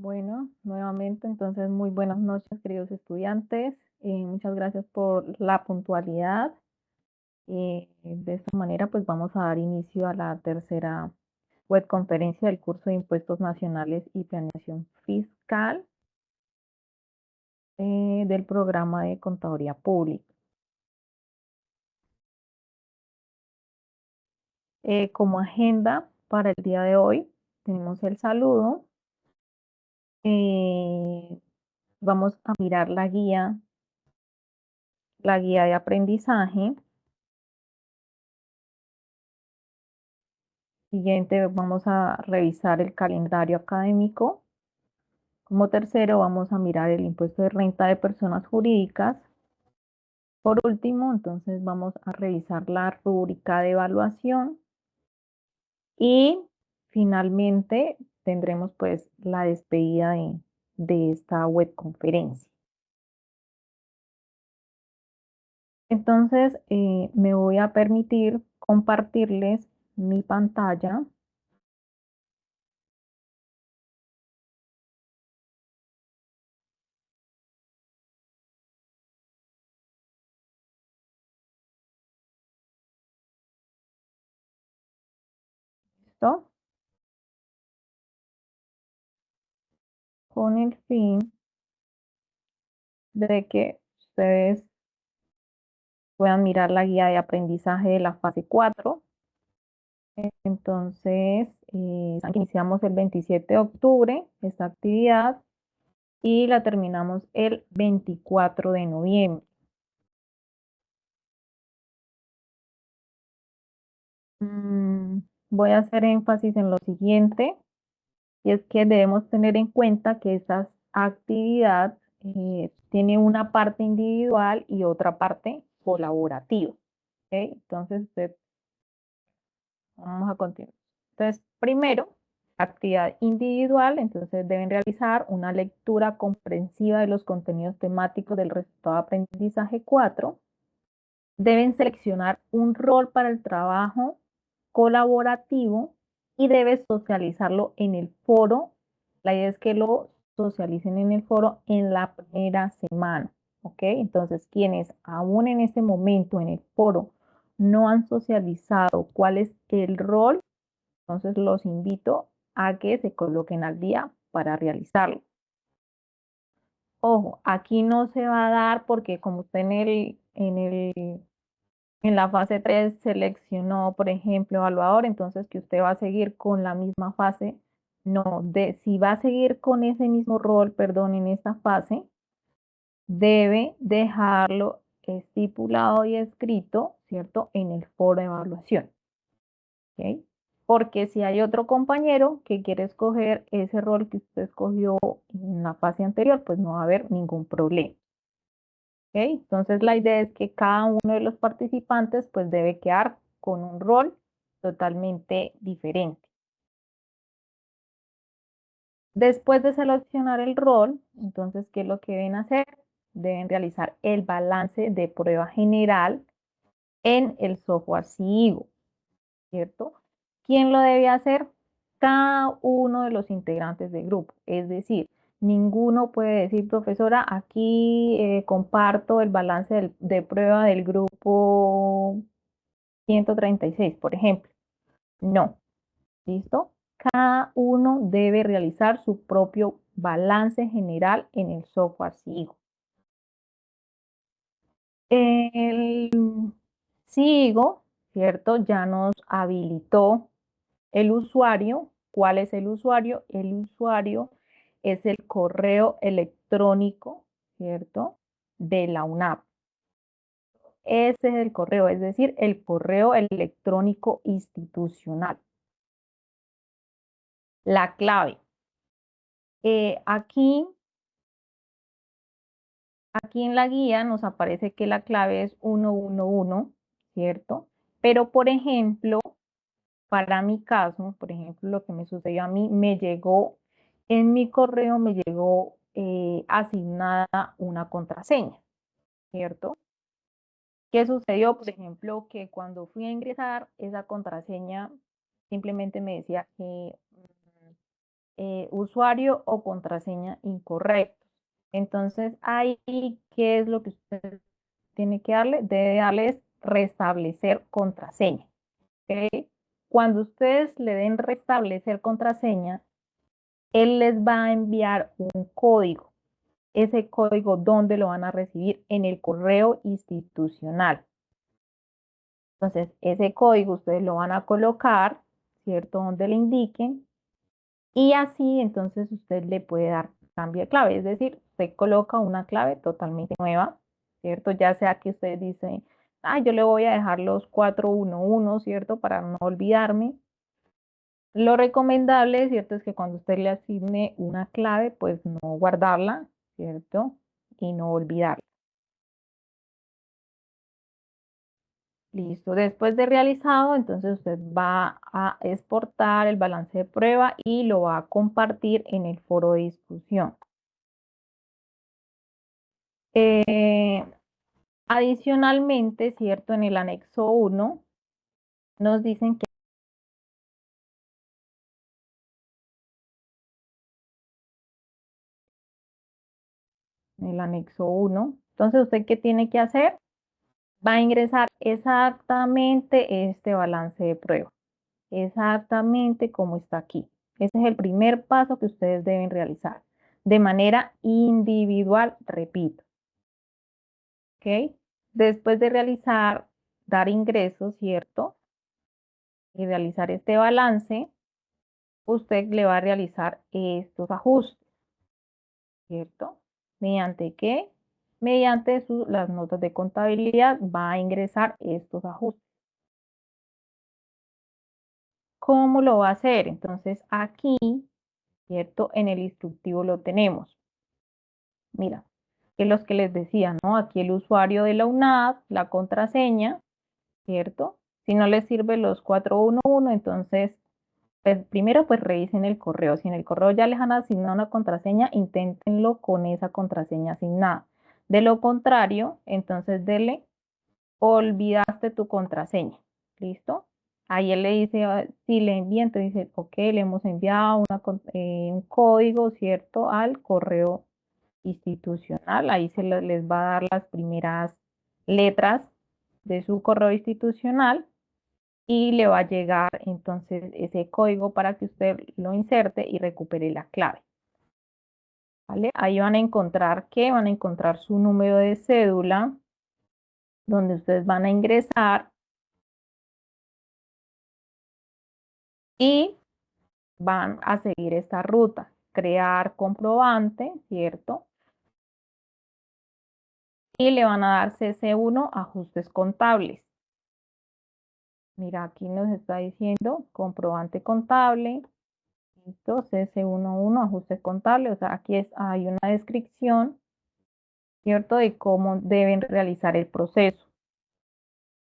Bueno, nuevamente, entonces, muy buenas noches, queridos estudiantes. Muchas gracias por la puntualidad. De esta manera, pues vamos a dar inicio a la tercera webconferencia del curso de Impuestos Nacionales y Planeación Fiscal del programa de Contaduría Pública. Como agenda para el día de hoy, tenemos el saludo. Vamos a mirar la guía de aprendizaje. Siguiente, vamos a revisar el calendario académico. Como tercero, vamos a mirar el impuesto de renta de personas jurídicas. Por último, entonces vamos a revisar la rúbrica de evaluación. Y finalmente tendremos pues la despedida de esta webconferencia. Entonces, me voy a permitir compartirles mi pantalla. ¿Listo? Con el fin de que ustedes puedan mirar la guía de aprendizaje de la fase 4. Entonces, iniciamos el 27 de octubre esta actividad y la terminamos el 24 de noviembre. Voy a hacer énfasis en lo siguiente, y es que debemos tener en cuenta que esta actividad tiene una parte individual y otra parte colaborativa. ¿Okay? Entonces, vamos a continuar. Entonces, primero, actividad individual, entonces deben realizar una lectura comprensiva de los contenidos temáticos del resultado de aprendizaje 4. Deben seleccionar un rol para el trabajo colaborativo y debes socializarlo en el foro. La idea es que lo socialicen en el foro en la primera semana. ¿Ok? Entonces, quienes aún en este momento en el foro no han socializado cuál es el rol, entonces los invito a que se coloquen al día para realizarlo. Ojo, aquí no se va a dar porque como usted en la fase 3 seleccionó, por ejemplo, evaluador, entonces que usted va a seguir con la misma fase. No, si va a seguir con ese mismo rol, perdón, en esta fase, debe dejarlo estipulado y escrito, ¿cierto? En el foro de evaluación. ¿Ok? Porque si hay otro compañero que quiere escoger ese rol que usted escogió en la fase anterior, pues no va a haber ningún problema. ¿Okay? Entonces la idea es que cada uno de los participantes pues debe quedar con un rol totalmente diferente. Después de seleccionar el rol, entonces, ¿qué es lo que deben hacer? Deben realizar el balance de prueba general en el software CIGO, ¿cierto? ¿Quién lo debe hacer? Cada uno de los integrantes del grupo. Es decir, ninguno puede decir, profesora, aquí comparto el balance de prueba del grupo 136, por ejemplo. No, ¿listo? Cada uno debe realizar su propio balance general en el software SIGO. El SIGO, ¿cierto? Ya nos habilitó el usuario. ¿Cuál es el usuario? El usuario es el correo electrónico, ¿cierto? De la UNAP. Ese es el correo, es decir, el correo electrónico institucional. La clave. Aquí en la guía nos aparece que la clave es 111, ¿cierto? Pero, por ejemplo, para mi caso, por ejemplo, lo que me sucedió a mí, en mi correo me llegó asignada una contraseña, ¿cierto? ¿Qué sucedió? Por ejemplo, que cuando fui a ingresar, esa contraseña simplemente me decía que usuario o contraseña incorrectos. Entonces, ahí, ¿qué es lo que usted tiene que darle? Debe darles restablecer contraseña. ¿Okay? Cuando ustedes le den restablecer contraseña, él les va a enviar un código. Ese código, ¿dónde lo van a recibir? En el correo institucional. Entonces, ese código ustedes lo van a colocar, ¿cierto? Donde le indiquen. Y así, entonces, usted le puede dar cambio de clave. Es decir, usted coloca una clave totalmente nueva, ¿cierto? Ya sea que usted dice, yo le voy a dejar los 411, ¿cierto? Para no olvidarme. Lo recomendable, ¿cierto? Es que cuando usted le asigne una clave, pues no guardarla, ¿cierto? Y no olvidarla. Listo. Después de realizado, entonces usted va a exportar el balance de prueba y lo va a compartir en el foro de discusión. Adicionalmente, ¿cierto? En el anexo 1 nos dicen que en el anexo 1, entonces usted ¿qué tiene que hacer? Va a ingresar exactamente este balance de prueba, exactamente como está aquí. Ese es el primer paso que ustedes deben realizar de manera individual, repito. ¿Ok? Después de realizar, dar ingresos, ¿cierto? Y realizar este balance, usted le va a realizar estos ajustes, ¿cierto? ¿Mediante qué? Mediante las notas de contabilidad va a ingresar estos ajustes. ¿Cómo lo va a hacer? Entonces aquí, ¿cierto? En el instructivo lo tenemos. Mira, que los que les decía, ¿no? Aquí el usuario de la UNAV, la contraseña, ¿cierto? Si no les sirve los 411, entonces, pues primero pues revisen el correo. Si en el correo ya les han asignado una contraseña, inténtenlo con esa contraseña asignada. De lo contrario, entonces dele, olvidaste tu contraseña. ¿Listo? Ahí él le dice, si le envía, entonces dice, ok, le hemos enviado un código, ¿cierto? Al correo institucional. Ahí les va a dar las primeras letras de su correo institucional y le va a llegar entonces ese código para que usted lo inserte y recupere la clave. ¿Vale? Ahí van a encontrar ¿qué? Van a encontrar su número de cédula, donde ustedes van a ingresar y van a seguir esta ruta. Crear comprobante, ¿cierto? Y le van a dar CC1, ajustes contables. Mira, aquí nos está diciendo comprobante contable, listo, CS11, ajustes contables, o sea, aquí hay una descripción, ¿cierto?, de cómo deben realizar el proceso.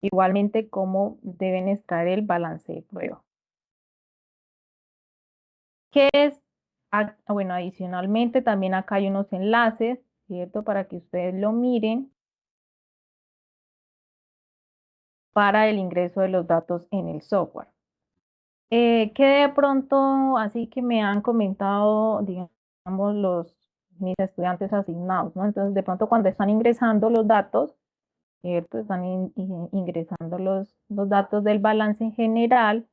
Igualmente, cómo deben extraer el balance de prueba. ¿Qué es? Bueno, adicionalmente, también acá hay unos enlaces, ¿cierto?, para que ustedes lo miren, para el ingreso de los datos en el software. Que de pronto, así que me han comentado, digamos, mis estudiantes asignados, ¿no? Entonces, de pronto cuando están ingresando los datos, ¿cierto? Están ingresando los datos del balance en general.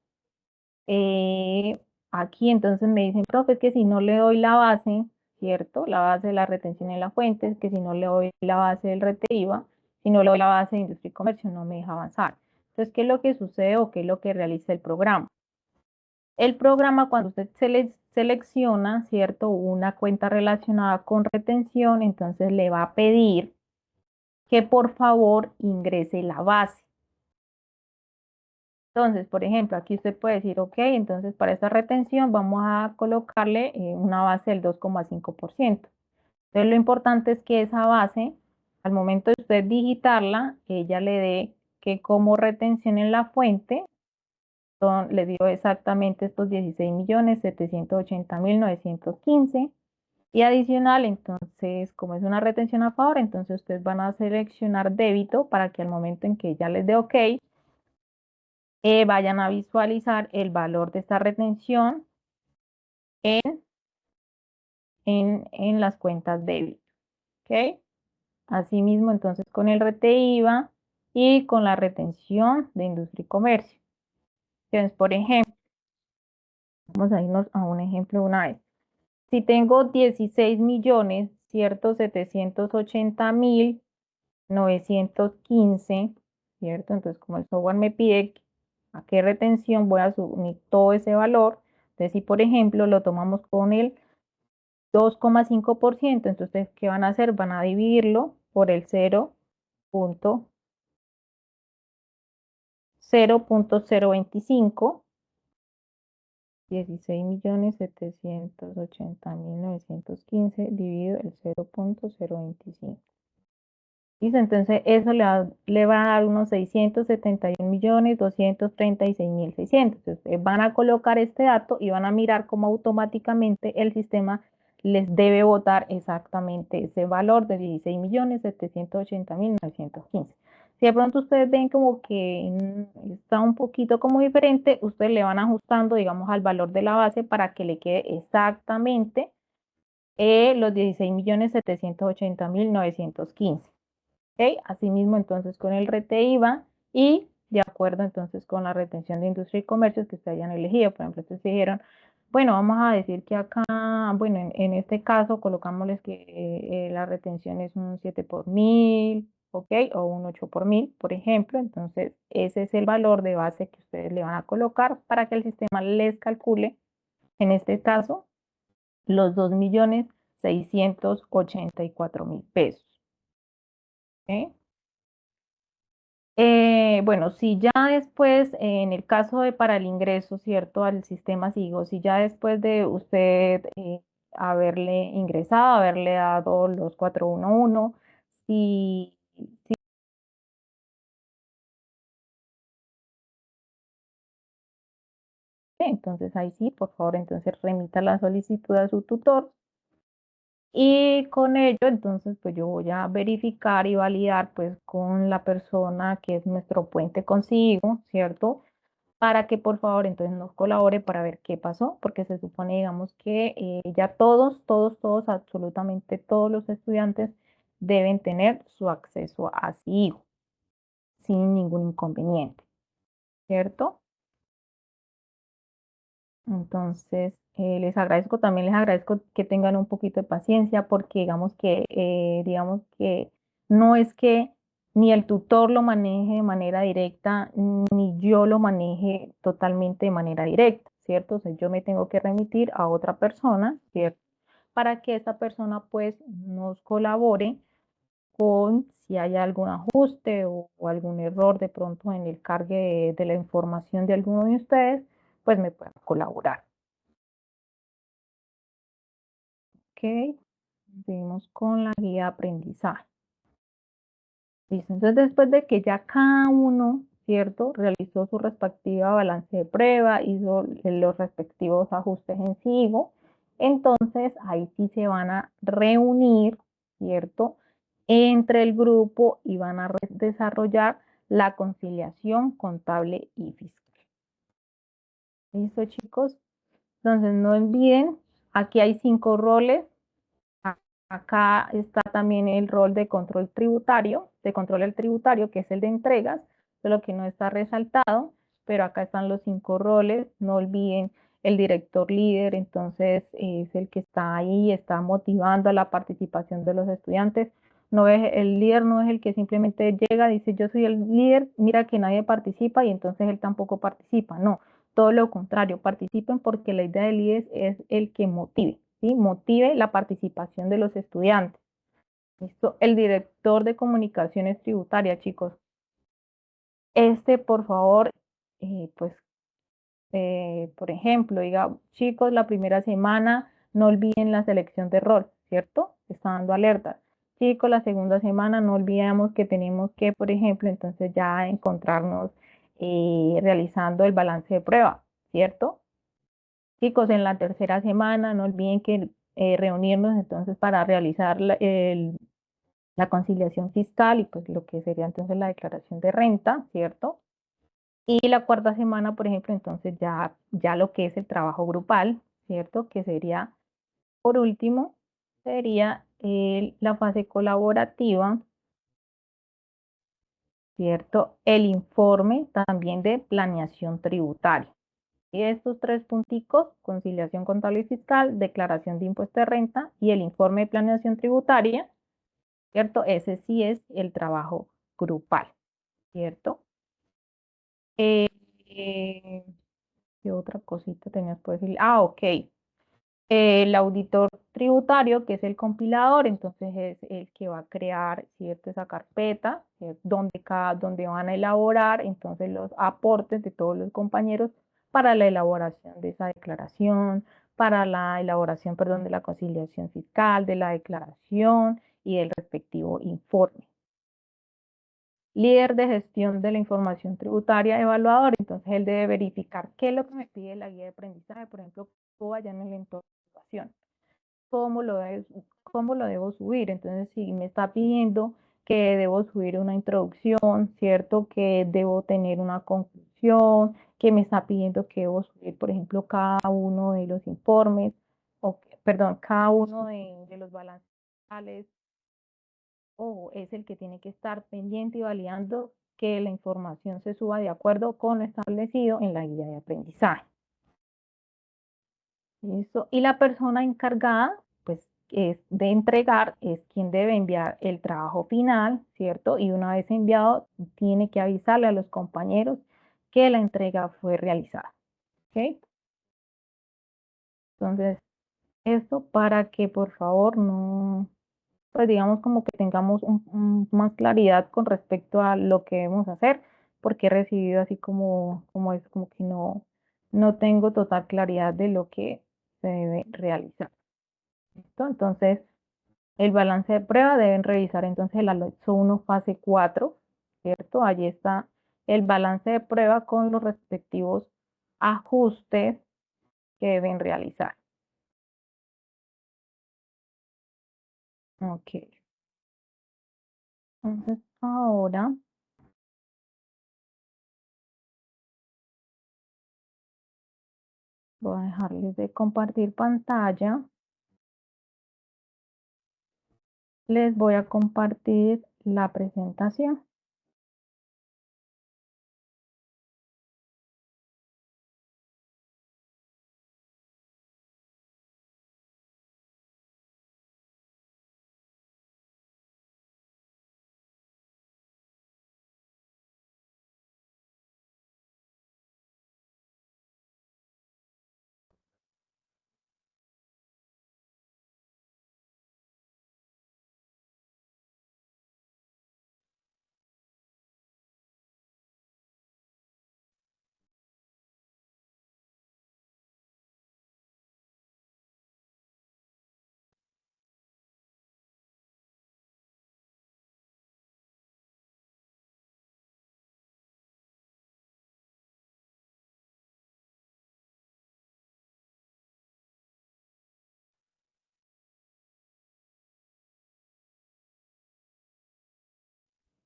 Aquí entonces me dicen, profe, que si no le doy la base, ¿cierto? La base de la retención en la fuente, que si no le doy la base del RETEIVA, si no le doy la base de industria y comercio, no me deja avanzar. Entonces, ¿qué es lo que sucede o qué es lo que realiza el programa? El programa, cuando usted selecciona, ¿cierto?, una cuenta relacionada con retención, entonces le va a pedir que por favor ingrese la base. Entonces, por ejemplo, aquí usted puede decir, ok, entonces para esta retención vamos a colocarle una base del 2,5%. Entonces, lo importante es que esa base, al momento de usted digitarla, ella le dé que como retención en la fuente, le dio exactamente estos 16.780.915 y adicional, entonces, como es una retención a favor, entonces ustedes van a seleccionar débito para que al momento en que ya les dé OK, vayan a visualizar el valor de esta retención en las cuentas débito. ¿Ok? Asimismo, entonces, con el RTIVA y con la retención de industria y comercio. Entonces, por ejemplo, vamos a irnos a un ejemplo de una vez. Si tengo 16 millones, ¿cierto? 780.915, ¿cierto? Entonces, como el software me pide a qué retención voy a asumir todo ese valor, entonces si por ejemplo lo tomamos con el 2,5%, entonces ¿qué van a hacer? Van a dividirlo por el 0.025, 16.780.915 dividido el 0.025. ¿Listo? Entonces eso le va a dar unos 671.236.600. Entonces van a colocar este dato y van a mirar cómo automáticamente el sistema les debe botar exactamente ese valor de 16.780.915. Si de pronto ustedes ven como que está un poquito como diferente, ustedes le van ajustando, digamos, al valor de la base para que le quede exactamente los 16.780.915. ¿Ok? Asimismo, entonces, con el RTIVA y de acuerdo, entonces, con la retención de industria y comercios que se hayan elegido. Por ejemplo, ustedes dijeron, bueno, vamos a decir que acá, bueno, en este caso, colocámosles que la retención es un 7 por 1000, ¿ok? O un 8 por 1000, por ejemplo. Entonces, ese es el valor de base que ustedes le van a colocar para que el sistema les calcule, en este caso, los 2.684.000 pesos. ¿Ok? Bueno, si ya después, en el caso de para el ingreso, ¿cierto? Al sistema SIGO, si ya después de usted haberle ingresado, haberle dado los 411, si entonces ahí sí, por favor, entonces remita la solicitud a su tutor. Y con ello, entonces, pues yo voy a verificar y validar, pues, con la persona que es nuestro puente consigo, ¿cierto? Para que por favor entonces nos colabore para ver qué pasó, porque se supone, digamos, que ya todos, absolutamente todos los estudiantes deben tener su acceso a SIGO sin ningún inconveniente, ¿cierto? Entonces, también les agradezco que tengan un poquito de paciencia porque digamos que no es que ni el tutor lo maneje de manera directa, ni yo lo maneje totalmente de manera directa, ¿cierto? O sea, yo me tengo que remitir a otra persona, ¿cierto? Para que esa persona pues nos colabore con si hay algún ajuste o algún error de pronto en el cargue de la información de alguno de ustedes, pues me puedan colaborar. Ok, seguimos con la guía de aprendizaje. Listo, entonces después de que ya cada uno, ¿cierto? Realizó su respectiva balance de prueba, hizo los respectivos ajustes en SIGO, entonces ahí sí se van a reunir, ¿cierto? Entre el grupo y van a desarrollar la conciliación contable y fiscal. ¿Listo, chicos? Entonces no olviden, aquí hay 5 roles. Acá está también el rol de control tributario, que es el de entregas, solo que no está resaltado, pero acá están los 5 roles. No olviden el director líder, entonces es el que está ahí, está motivando a la participación de los estudiantes. El líder no es el que simplemente llega, dice yo soy el líder, mira que nadie participa y entonces él tampoco participa. No, todo lo contrario, participen porque la idea del líder es el que motive. ¿Sí? Motive la participación de los estudiantes. ¿Listo? El director de comunicaciones tributarias, chicos. Por favor, pues, por ejemplo, diga, chicos, la primera semana no olviden la selección de rol, ¿cierto? Está dando alertas. Chicos, la segunda semana no olvidemos que tenemos que, por ejemplo, entonces ya encontrarnos realizando el balance de prueba, ¿cierto? Chicos, en la tercera semana no olviden que reunirnos entonces para realizar la conciliación fiscal y pues lo que sería entonces la declaración de renta, ¿cierto? Y la cuarta semana, por ejemplo, entonces ya lo que es el trabajo grupal, ¿cierto? Que sería, por último, sería la fase colaborativa, ¿cierto? El informe también de planeación tributaria. Y estos tres punticos, conciliación contable y fiscal, declaración de impuesto de renta y el informe de planeación tributaria, ¿cierto? Ese sí es el trabajo grupal, ¿cierto? Eh, ¿Qué otra cosita tenías por decir? Ah, ok. El auditor tributario, que es el compilador, entonces es el que va a crear, ¿cierto? Esa carpeta, donde van a elaborar entonces los aportes de todos los compañeros para la elaboración de esa declaración, para la elaboración, perdón, de la conciliación fiscal, de la declaración y del respectivo informe. Líder de gestión de la información tributaria, evaluador, entonces él debe verificar qué es lo que me pide la guía de aprendizaje, por ejemplo, cómo vaya en el entorno de evaluación, cómo lo debo subir. Entonces, si me está pidiendo que debo subir una introducción, ¿cierto? Que debo tener una conclusión, que me está pidiendo que debo subir, por ejemplo, cada uno de los informes, perdón, cada uno de los balances, o es el que tiene que estar pendiente y validando que la información se suba de acuerdo con lo establecido en la guía de aprendizaje. ¿Listo? Y la persona encargada, pues, es de entregar, es quien debe enviar el trabajo final, ¿cierto? Y una vez enviado, tiene que avisarle a los compañeros que la entrega fue realizada, ¿ok? Entonces, esto para que por favor no, pues digamos como que tengamos más claridad con respecto a lo que debemos hacer, porque he recibido así como es como que no tengo total claridad de lo que se debe realizar. ¿Listo? Entonces, el balance de prueba deben revisar entonces el anexo 1 fase 4, ¿cierto? Allí está el balance de prueba con los respectivos ajustes que deben realizar. Ok. Entonces, ahora voy a dejarles de compartir pantalla. Les voy a compartir la presentación.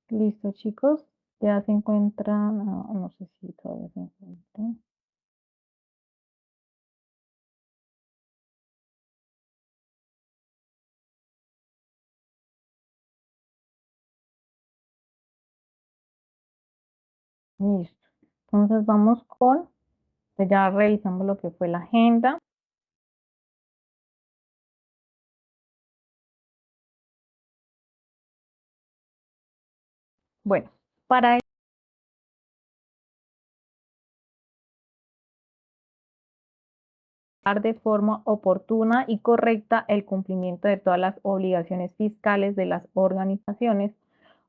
Listo, chicos. Ya se encuentran, no sé si todavía se encuentran. Listo. Entonces vamos con, ya revisamos lo que fue la agenda. Bueno, para de forma oportuna y correcta el cumplimiento de todas las obligaciones fiscales de las organizaciones,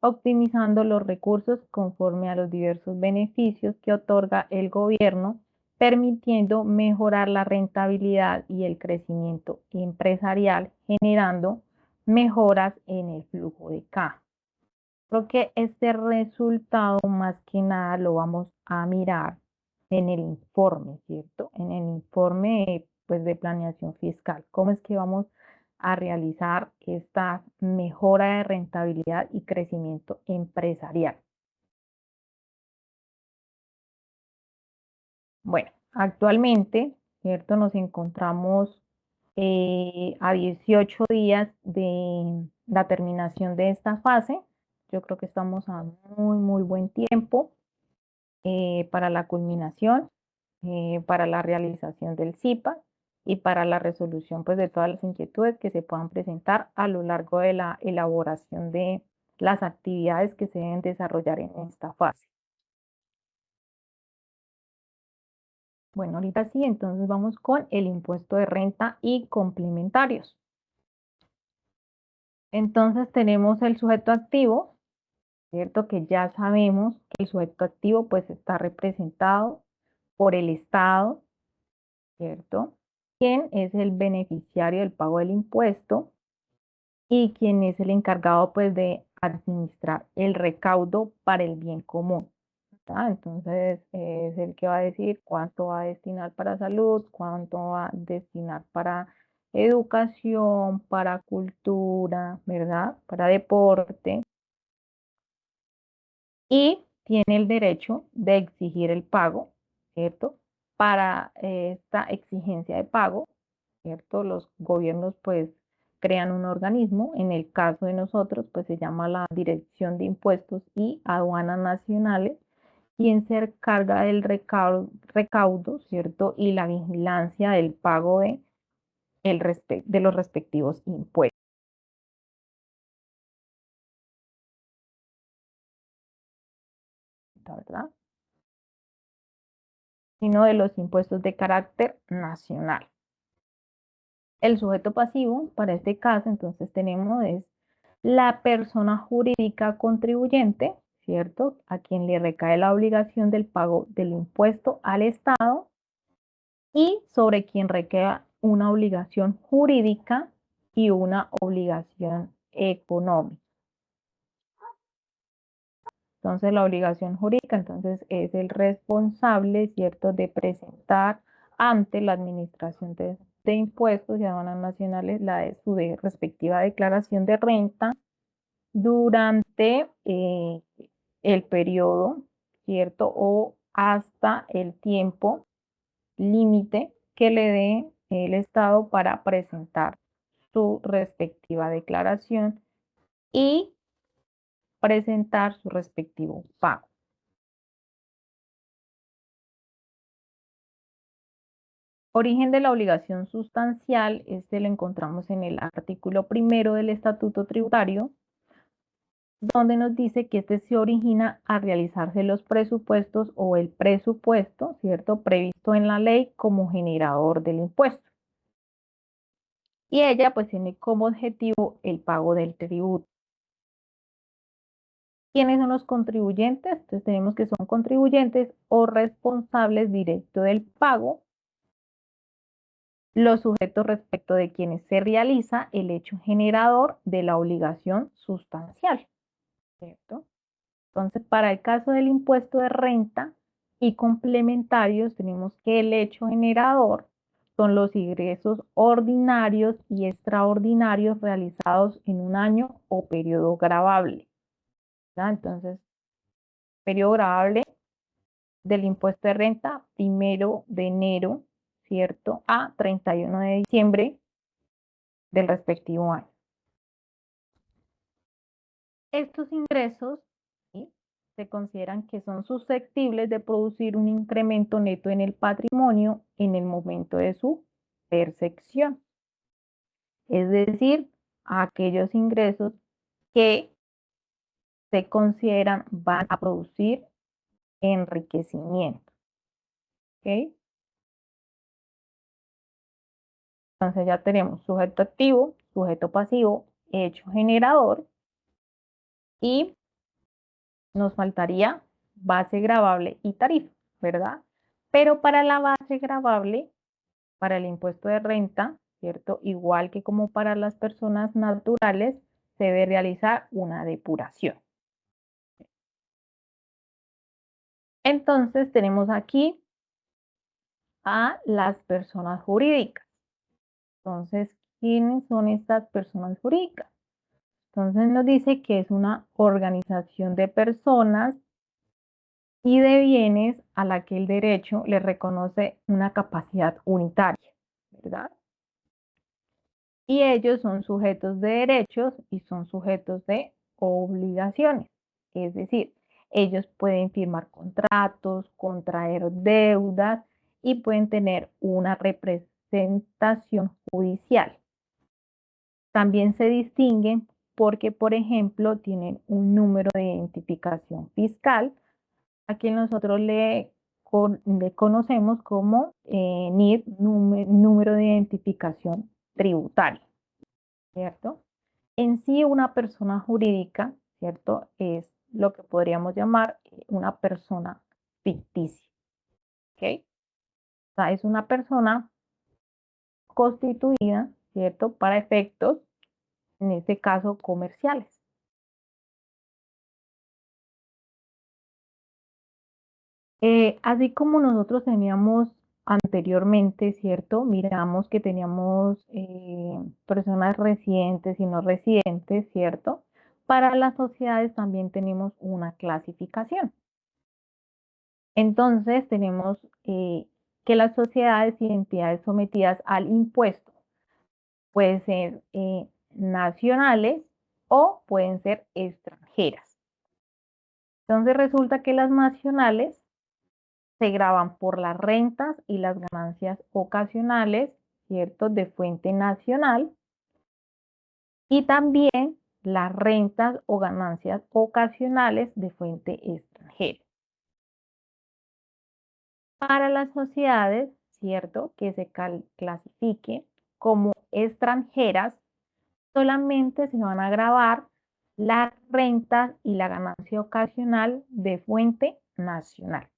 optimizando los recursos conforme a los diversos beneficios que otorga el gobierno, permitiendo mejorar la rentabilidad y el crecimiento empresarial, generando mejoras en el flujo de caja. Creo que este resultado más que nada lo vamos a mirar en el informe, ¿cierto? En el informe pues, de planeación fiscal. ¿Cómo es que vamos a realizar esta mejora de rentabilidad y crecimiento empresarial? Bueno, actualmente ¿cierto? Nos encontramos a 18 días de la terminación de esta fase. Yo creo que estamos a muy buen tiempo para la culminación, para la realización del CIPA y para la resolución pues, de todas las inquietudes que se puedan presentar a lo largo de la elaboración de las actividades que se deben desarrollar en esta fase. Bueno, ahorita sí, entonces vamos con el impuesto de renta y complementarios. Entonces tenemos el sujeto activo, ¿cierto? Que ya sabemos que el sujeto activo pues está representado por el Estado, ¿cierto? Quien es el beneficiario del pago del impuesto y quien es el encargado pues de administrar el recaudo para el bien común. Entonces es el que va a decir cuánto va a destinar para salud, cuánto va a destinar para educación, para cultura, ¿verdad? Para deporte. Y tiene el derecho de exigir el pago, ¿cierto? Para esta exigencia de pago, ¿cierto? Los gobiernos pues crean un organismo, en el caso de nosotros pues se llama la Dirección de Impuestos y Aduanas Nacionales, quien se encarga del recaudo, ¿cierto? Y la vigilancia del pago de los respectivos impuestos, ¿verdad? Sino de los impuestos de carácter nacional. El sujeto pasivo, para este caso, entonces tenemos es la persona jurídica contribuyente, ¿cierto? A quien le recae la obligación del pago del impuesto al Estado y sobre quien recae una obligación jurídica y una obligación económica. Entonces, la obligación jurídica, entonces, es el responsable, ¿cierto?, de presentar ante la Administración de Impuestos y Aduanas Nacionales su respectiva declaración de renta durante el periodo, ¿cierto?, o hasta el tiempo límite que le dé el Estado para presentar su respectiva declaración y presentar su respectivo pago. Origen de la obligación sustancial, este lo encontramos en el artículo 1 del Estatuto Tributario, donde nos dice que este se origina a realizarse los presupuestos o el presupuesto, ¿cierto?, previsto en la ley como generador del impuesto. Y ella pues tiene como objetivo el pago del tributo. ¿Quiénes son los contribuyentes? Entonces tenemos que son contribuyentes o responsables directos del pago, los sujetos respecto de quienes se realiza el hecho generador de la obligación sustancial, ¿cierto? Entonces, para el caso del impuesto de renta y complementarios, tenemos que el hecho generador son los ingresos ordinarios y extraordinarios realizados en un año o periodo gravable, ¿verdad? Entonces, periodo gravable del impuesto de renta, 1 de enero, ¿cierto? A 31 de diciembre del respectivo año. Estos ingresos, ¿sí?, se consideran que son susceptibles de producir un incremento neto en el patrimonio en el momento de su percepción. Es decir, aquellos ingresos que se consideran van a producir enriquecimiento. ¿Ok? Entonces ya tenemos sujeto activo, sujeto pasivo, hecho generador y nos faltaría base gravable y tarifa, ¿verdad? Pero para la base gravable, para el impuesto de renta, ¿cierto? Igual que como para las personas naturales, se debe realizar una depuración. Entonces tenemos aquí a las personas jurídicas. Entonces, ¿quiénes son estas personas jurídicas? Entonces nos dice que es una organización de personas y de bienes a la que el derecho le reconoce una capacidad unitaria, ¿verdad? Y ellos son sujetos de derechos y son sujetos de obligaciones. Es decir, ellos pueden firmar contratos, contraer deudas y pueden tener una representación judicial. También se distinguen porque, por ejemplo, tienen un número de identificación fiscal, a quien nosotros le conocemos como NID, número de identificación tributaria, ¿cierto? En sí, una persona jurídica, ¿cierto? Es lo que podríamos llamar una persona ficticia, ¿ok? O sea, es una persona constituida, ¿cierto? Para efectos, en este caso, comerciales. Así como nosotros teníamos anteriormente, ¿cierto? Miramos que teníamos personas residentes y no residentes, ¿cierto? Para las sociedades también tenemos una clasificación. Entonces tenemos que las sociedades y entidades sometidas al impuesto pueden ser nacionales o pueden ser extranjeras. Entonces resulta que las nacionales se graban por las rentas y las ganancias ocasionales, ¿cierto? De fuente nacional y también las rentas o ganancias ocasionales de fuente extranjera. Para las sociedades, ¿cierto? Que se clasifique como extranjeras, solamente se van a gravar las rentas y la ganancia ocasional de fuente nacional.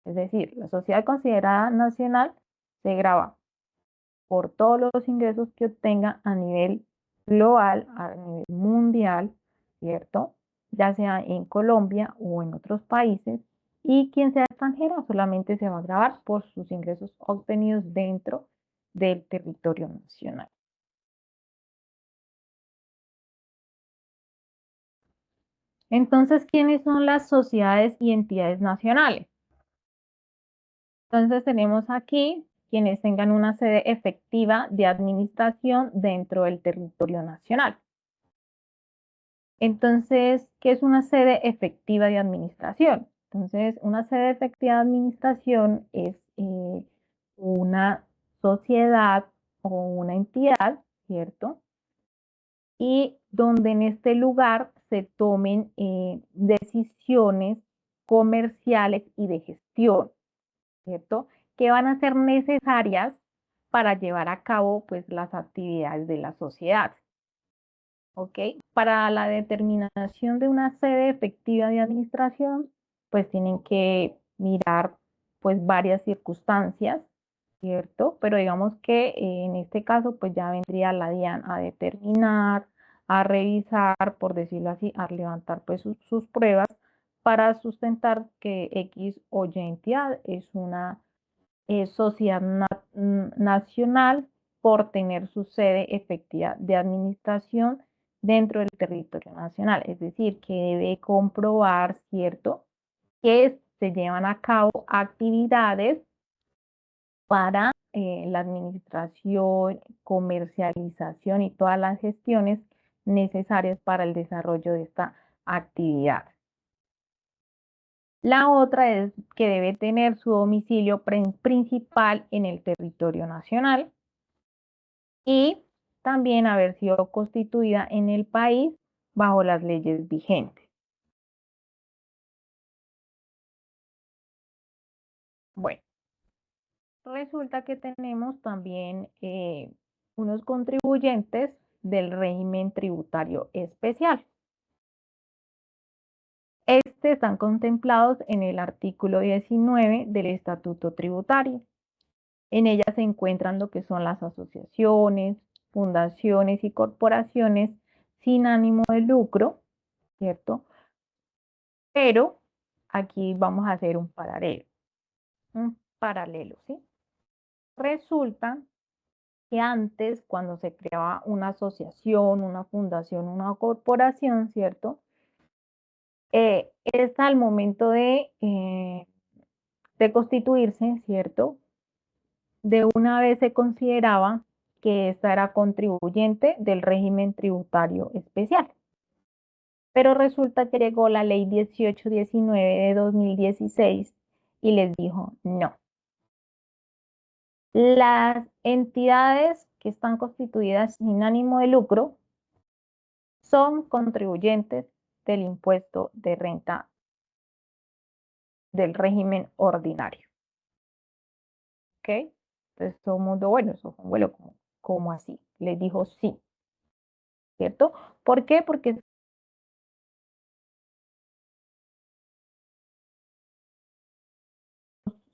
Es decir, la sociedad considerada nacional se graba por todos los ingresos que obtenga a nivel global, a nivel mundial, ¿cierto? Ya sea en Colombia o en otros países. Y quien sea extranjero solamente se va a grabar por sus ingresos obtenidos dentro del territorio nacional. Entonces, ¿quiénes son las sociedades y entidades nacionales? Entonces, tenemos aquí quienes tengan una sede efectiva de administración dentro del territorio nacional. Entonces, ¿qué es una sede efectiva de administración? Entonces, una sede efectiva de administración es una sociedad o una entidad, ¿cierto? Y donde en este lugar se tomen decisiones comerciales y de gestión, ¿cierto? Que van a ser necesarias para llevar a cabo pues las actividades de la sociedad. ¿Ok? Para la determinación de una sede efectiva de administración, pues tienen que mirar pues varias circunstancias, ¿cierto? Pero digamos que en este caso pues ya vendría la DIAN a determinar, a revisar, por decirlo así, a levantar pues sus pruebas para sustentar que X o Y entidad es una sociedad nacional por tener su sede efectiva de administración dentro del territorio nacional. Es decir, que debe comprobar, ¿cierto?, que se llevan a cabo actividades para la administración, comercialización y todas las gestiones necesarias para el desarrollo de esta actividad. La otra es que debe tener su domicilio principal en el territorio nacional y también haber sido constituida en el país bajo las leyes vigentes. Bueno, resulta que tenemos también unos contribuyentes del régimen tributario especial. Están contemplados en el artículo 19 del Estatuto Tributario. En ella se encuentran lo que son las asociaciones, fundaciones y corporaciones sin ánimo de lucro, ¿cierto? Pero aquí vamos a hacer un paralelo, ¿sí? Resulta que antes, cuando se creaba una asociación, una fundación, una corporación, ¿cierto? es al momento de constituirse, ¿cierto? De una vez se consideraba que esta era contribuyente del régimen tributario especial. Pero resulta que llegó la ley 1819 de 2016 y les dijo, no. Las entidades que están constituidas sin ánimo de lucro son contribuyentes del impuesto de renta del régimen ordinario. ¿Ok? Entonces todo el mundo, bueno, eso fue un vuelo como así. Les dijo sí, ¿cierto? ¿Por qué? Porque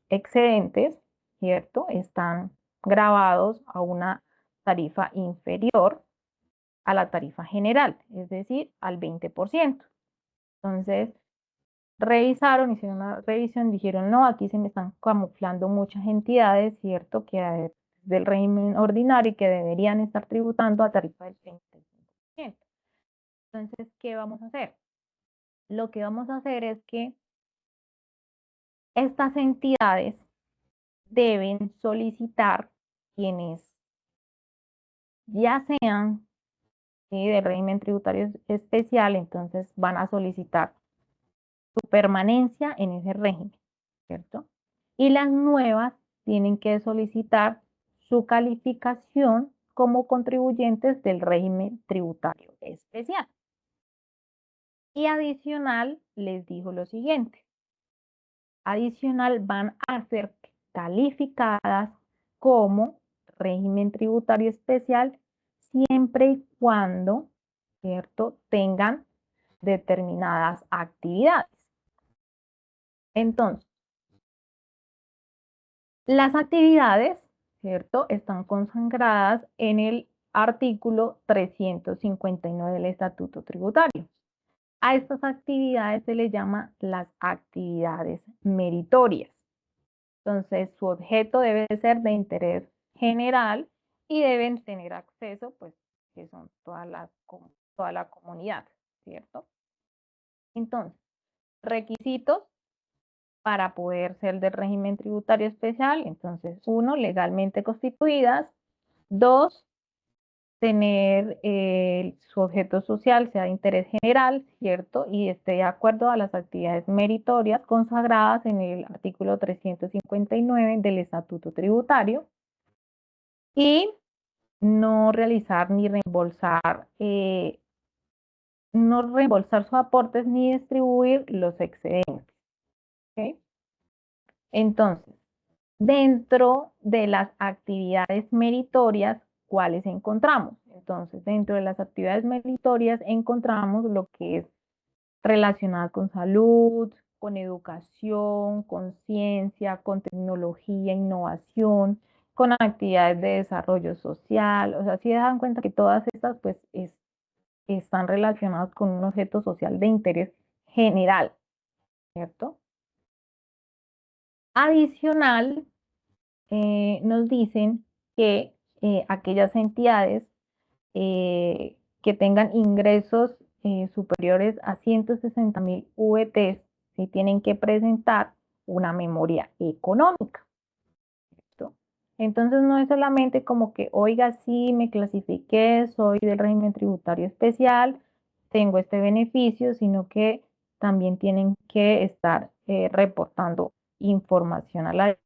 excedentes, ¿cierto? Están grabados a una tarifa inferior a la tarifa general, es decir, al 20%. Entonces, revisaron, hicieron una revisión, dijeron, no, aquí se me están camuflando muchas entidades, ¿cierto? Que del régimen ordinario y que deberían estar tributando a tarifa del 35%. Entonces, ¿qué vamos a hacer? Lo que vamos a hacer es que estas entidades deben solicitar quienes ya sean del régimen tributario especial, entonces van a solicitar su permanencia en ese régimen, ¿cierto? Y las nuevas tienen que solicitar su calificación como contribuyentes del régimen tributario especial. Y adicional, les dijo lo siguiente, adicional van a ser calificadas como régimen tributario especial siempre y cuando, ¿cierto?, tengan determinadas actividades. Entonces, las actividades, ¿cierto?, están consagradas en el artículo 359 del Estatuto Tributario. A estas actividades se les llama las actividades meritorias. Entonces, su objeto debe ser de interés general y deben tener acceso, pues, que son toda la comunidad, ¿cierto? Entonces, requisitos para poder ser del régimen tributario especial. Entonces, uno, legalmente constituidas. Dos, tener su objeto social sea de interés general, ¿cierto? Y esté de acuerdo a las actividades meritorias consagradas en el artículo 359 del Estatuto Tributario. Y no realizar ni reembolsar, no reembolsar sus aportes ni distribuir los excedentes. ¿Okay? Entonces, dentro de las actividades meritorias, ¿cuáles encontramos? Entonces, dentro de las actividades meritorias encontramos lo que es relacionada con salud, con educación, con ciencia, con tecnología, innovación, con actividades de desarrollo social. O sea, si dan cuenta que todas estas pues están relacionadas con un objeto social de interés general, ¿cierto? Adicional, nos dicen que aquellas entidades que tengan ingresos superiores a 160.000 VTs, sí tienen que presentar una memoria económica. ¿Cierto? Entonces no es solamente como que, oiga, sí, me clasifiqué, soy del régimen tributario especial, tengo este beneficio, sino que también tienen que estar reportando información a la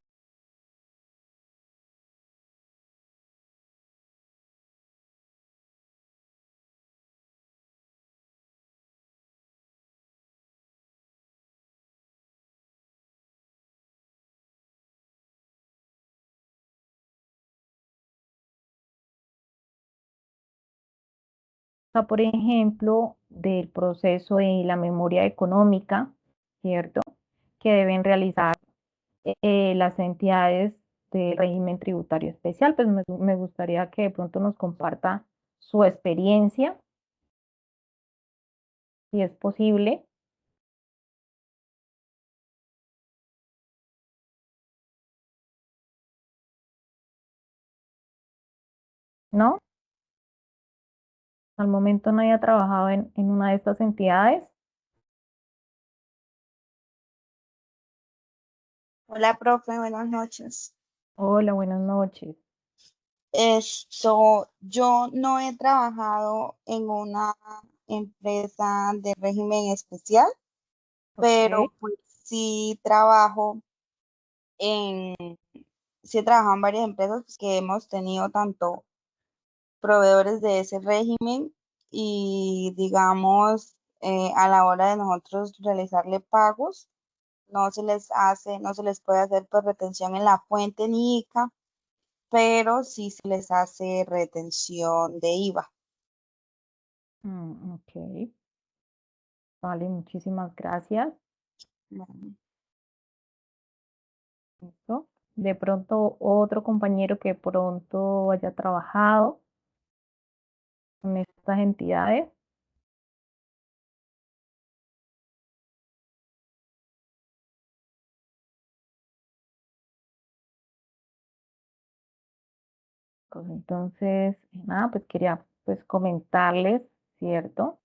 por ejemplo, del proceso de la memoria económica, ¿cierto? Que deben realizar las entidades del régimen tributario especial. Pues me gustaría que de pronto nos comparta su experiencia, si es posible, ¿no? Al momento no haya trabajado en una de estas entidades. Hola, profe, buenas noches. Hola, buenas noches. Yo no he trabajado en una empresa de régimen especial, Ok. pero pues en, sí he trabajado en varias empresas pues, que hemos tenido tanto proveedores de ese régimen y digamos, a la hora de nosotros realizarle pagos, no se les puede hacer pues retención en la fuente ni ICA, pero sí se les hace retención de IVA. Ok. Vale, muchísimas gracias. Bueno, Listo. De pronto, otro compañero que pronto haya trabajado con estas entidades. Pues entonces, nada, pues quería pues comentarles, ¿cierto?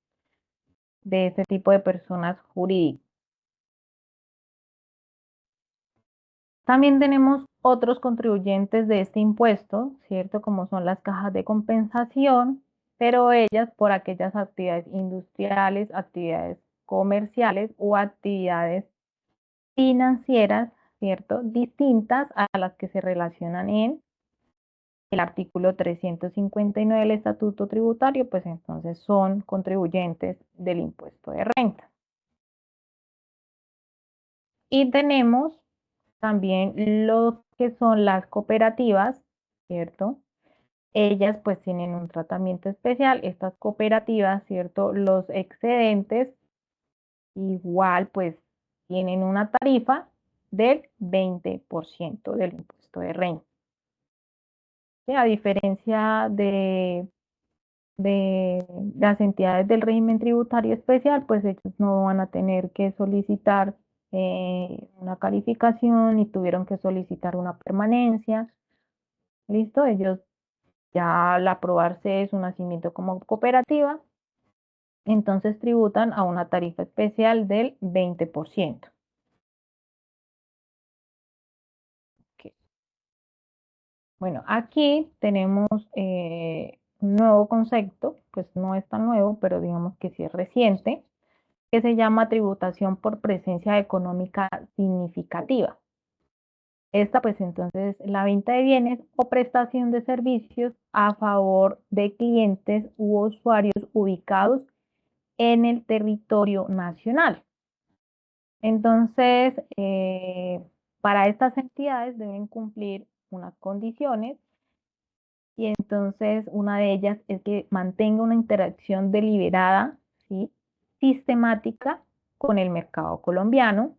De este tipo de personas jurídicas. También tenemos otros contribuyentes de este impuesto, ¿cierto? Como son las cajas de compensación, pero ellas por aquellas actividades industriales, actividades comerciales o actividades financieras, ¿cierto? Distintas a las que se relacionan en el artículo 359 del Estatuto Tributario, pues entonces son contribuyentes del impuesto de renta. Y tenemos también lo que son las cooperativas, ¿cierto? Ellas pues tienen un tratamiento especial, estas cooperativas, ¿cierto? Los excedentes igual pues tienen una tarifa del 20% del impuesto de renta. ¿Sí? A diferencia de las entidades del régimen tributario especial, pues ellos no van a tener que solicitar una calificación y tuvieron que solicitar una permanencia. ¿Listo? Ellos ya al aprobarse su nacimiento como cooperativa, entonces tributan a una tarifa especial del 20%. Ok. Bueno, aquí tenemos un nuevo concepto, pues no es tan nuevo, pero digamos que sí es reciente, que se llama tributación por presencia económica significativa. Esta pues entonces la venta de bienes o prestación de servicios a favor de clientes u usuarios ubicados en el territorio nacional. Entonces, para estas entidades deben cumplir unas condiciones y entonces una de ellas es que mantenga una interacción deliberada, ¿sí? Sistemática con el mercado colombiano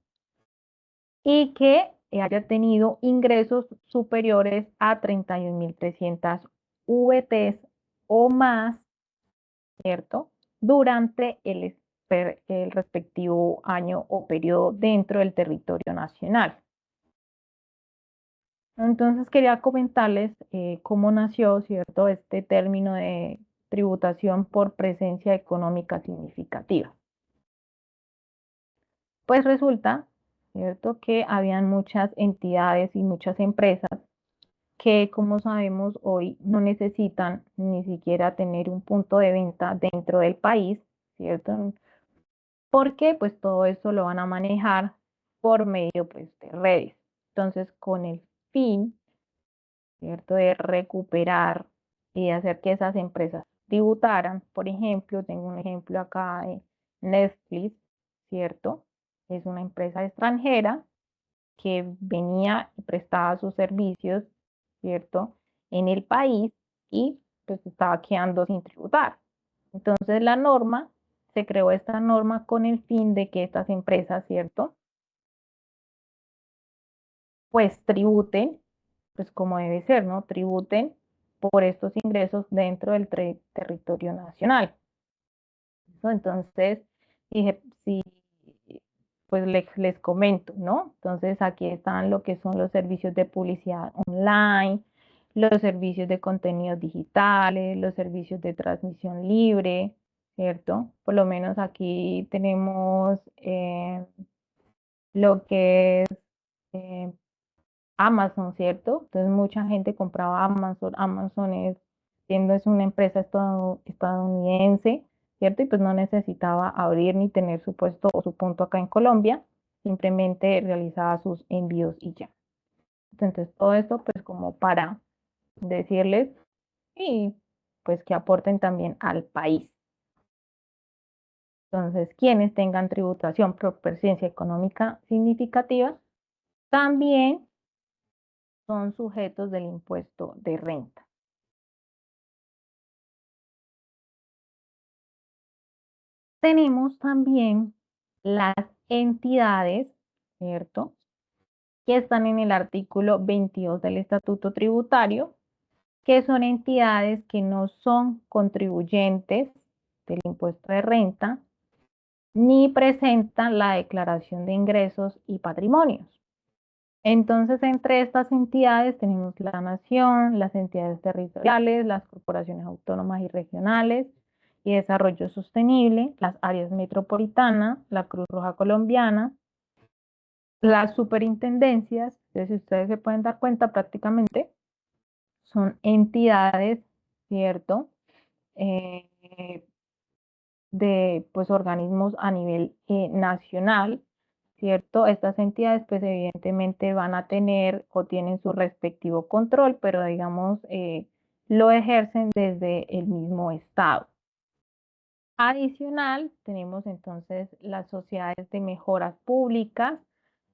y que haya tenido ingresos superiores a 31.300 VTs o más, ¿cierto? Durante el respectivo año o periodo dentro del territorio nacional. Entonces quería comentarles cómo nació, ¿cierto?, este término de tributación por presencia económica significativa. Pues resulta, ¿cierto?, que habían muchas entidades y muchas empresas que, como sabemos, hoy no necesitan ni siquiera tener un punto de venta dentro del país, ¿cierto? Porque pues todo esto lo van a manejar por medio pues de redes. Entonces, con el fin, ¿cierto?, de recuperar y de hacer que esas empresas tributaran, por ejemplo, tengo un ejemplo acá de Netflix, ¿cierto? Es una empresa extranjera que venía y prestaba sus servicios, ¿cierto?, en el país y pues estaba quedando sin tributar. Entonces la norma, se creó esta norma con el fin de que estas empresas, ¿cierto?, pues tributen, pues como debe ser, ¿no? Tributen por estos ingresos dentro del territorio nacional. ¿No? Entonces, dije, sí, pues les comento, ¿no? Entonces aquí están lo que son los servicios de publicidad online, los servicios de contenidos digitales, los servicios de transmisión libre, ¿cierto? Por lo menos aquí tenemos lo que es Amazon, ¿cierto? Entonces mucha gente compraba Amazon. Siendo es una empresa estadounidense, ¿cierto? Y pues no necesitaba abrir ni tener su puesto o su punto acá en Colombia, simplemente realizaba sus envíos y ya. Entonces todo esto pues como para decirles y pues que aporten también al país. Entonces, quienes tengan tributación por presencia económica significativa también son sujetos del impuesto de renta. Tenemos también las entidades, ¿cierto? Que están en el artículo 22 del Estatuto Tributario, que son entidades que no son contribuyentes del impuesto de renta, ni presentan la declaración de ingresos y patrimonios. Entonces, entre estas entidades tenemos la nación, las entidades territoriales, las corporaciones autónomas y regionales y desarrollo sostenible, las áreas metropolitanas, la Cruz Roja Colombiana, las superintendencias. Entonces, si ustedes se pueden dar cuenta, prácticamente son entidades, ¿cierto? Eh, de pues organismos a nivel nacional, ¿cierto? Estas entidades pues evidentemente van a tener o tienen su respectivo control, pero digamos lo ejercen desde el mismo estado. Adicional, tenemos entonces las sociedades de mejoras públicas,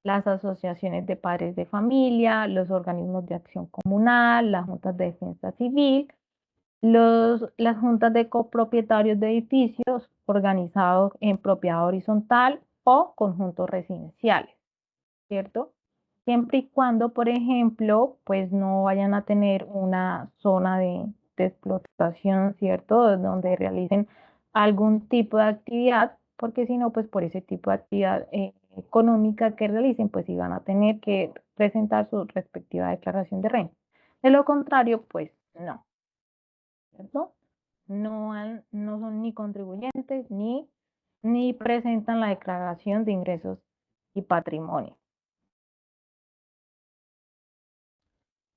las asociaciones de padres de familia, los organismos de acción comunal, las juntas de defensa civil, las juntas de copropietarios de edificios organizados en propiedad horizontal o conjuntos residenciales, ¿cierto? Siempre y cuando, por ejemplo, pues no vayan a tener una zona de explotación, ¿cierto? Donde realicen algún tipo de actividad, porque si no, pues por ese tipo de actividad económica que realicen, pues iban a tener que presentar su respectiva declaración de renta. De lo contrario, pues no. ¿Cierto? No son ni contribuyentes ni presentan la declaración de ingresos y patrimonio.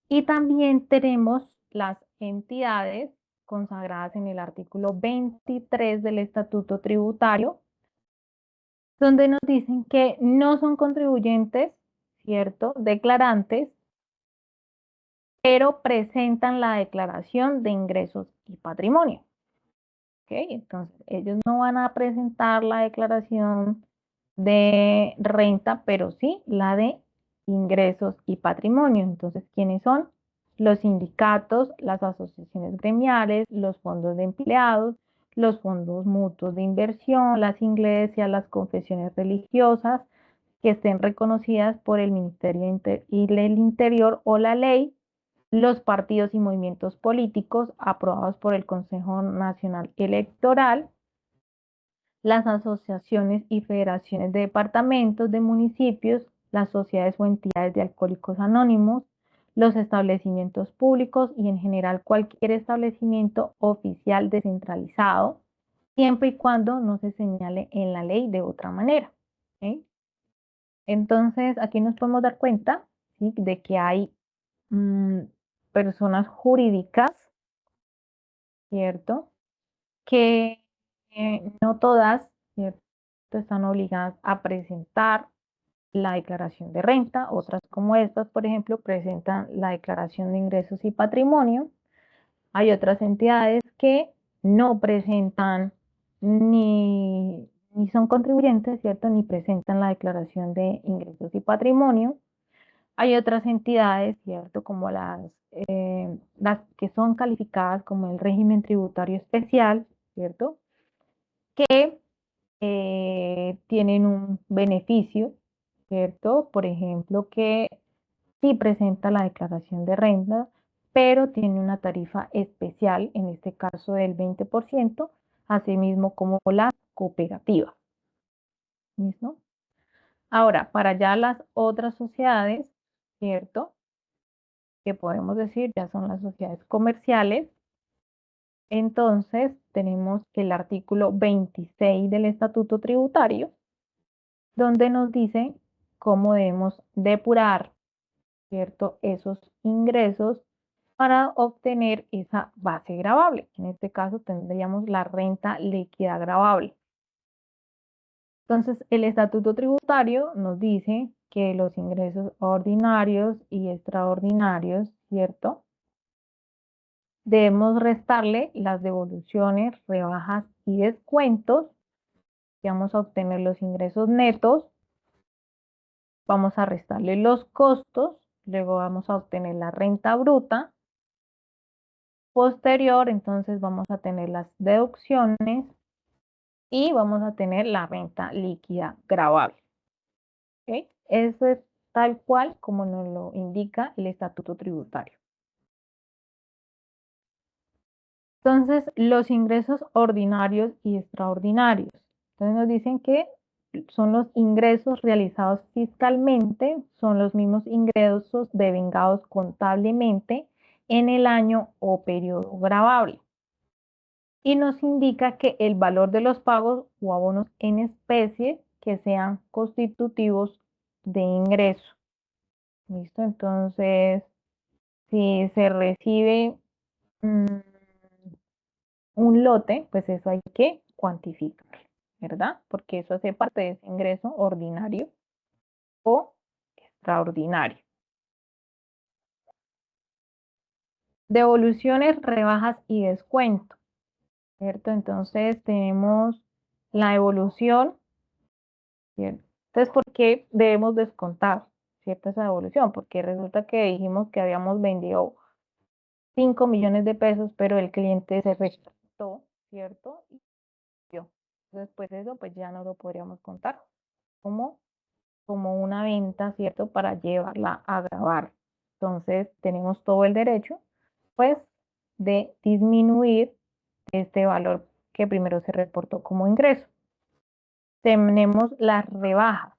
Y también tenemos las entidades consagradas en el artículo 23 del Estatuto Tributario, donde nos dicen que no son contribuyentes, ¿cierto? Declarantes, pero presentan la declaración de ingresos y patrimonio. Entonces, ellos no van a presentar la declaración de renta, pero sí la de ingresos y patrimonio. Entonces, ¿quiénes son? Los sindicatos, las asociaciones gremiales, los fondos de empleados, los fondos mutuos de inversión, las iglesias, las confesiones religiosas que estén reconocidas por el Ministerio del Interior o la ley, los partidos y movimientos políticos aprobados por el Consejo Nacional Electoral, las asociaciones y federaciones de departamentos, de municipios, las sociedades o entidades de alcohólicos anónimos, los establecimientos públicos y en general cualquier establecimiento oficial descentralizado, siempre y cuando no se señale en la ley de otra manera. ¿Sí? Entonces, aquí nos podemos dar cuenta, ¿sí?, de que hay personas jurídicas, ¿cierto? Que no todas, ¿cierto?, están obligadas a presentar la declaración de renta. Otras como estas, por ejemplo, presentan la declaración de ingresos y patrimonio. Hay otras entidades que no presentan ni son contribuyentes, ¿cierto?, ni presentan la declaración de ingresos y patrimonio. Hay otras entidades, ¿cierto?, como las que son calificadas como el régimen tributario especial, ¿cierto?, que tienen un beneficio, ¿cierto? Por ejemplo, que sí presenta la declaración de renta, pero tiene una tarifa especial, en este caso del 20%, asimismo como la cooperativa. ¿Listo? Ahora, para ya las otras sociedades, ¿cierto?, que podemos decir ya son las sociedades comerciales. Entonces, tenemos el artículo 26 del Estatuto Tributario, donde nos dice cómo debemos depurar ¿cierto? Esos ingresos para obtener esa base gravable. En este caso tendríamos la renta líquida gravable. Entonces, el estatuto tributario nos dice que los ingresos ordinarios y extraordinarios, ¿cierto? Debemos restarle las devoluciones, rebajas y descuentos. Y vamos a obtener los ingresos netos. Vamos a restarle los costos. Luego vamos a obtener la renta bruta. Posterior, entonces vamos a tener las deducciones y vamos a tener la renta líquida gravable. ¿Okay? Eso es tal cual como nos lo indica el estatuto tributario. Entonces, los ingresos ordinarios y extraordinarios. Entonces nos dicen que son los ingresos realizados fiscalmente, son los mismos ingresos devengados contablemente en el año o periodo gravable. Y nos indica que el valor de los pagos o abonos en especie que sean constitutivos de ingreso. ¿Listo? Entonces, si se recibe un lote, pues eso hay que cuantificar, ¿verdad? Porque eso hace parte de ese ingreso ordinario o extraordinario. Devoluciones, rebajas y descuento, ¿cierto? Entonces tenemos la devolución, ¿cierto? Entonces, ¿por qué debemos descontar, cierta esa devolución? Porque resulta que dijimos que habíamos vendido 5 millones de pesos, pero el cliente se retractó, ¿cierto? Y dio. Entonces, pues eso pues ya no lo podríamos contar como, como una venta, ¿cierto? Para llevarla a grabar. Entonces, tenemos todo el derecho, pues, de disminuir este valor que primero se reportó como ingreso. Tenemos las rebajas.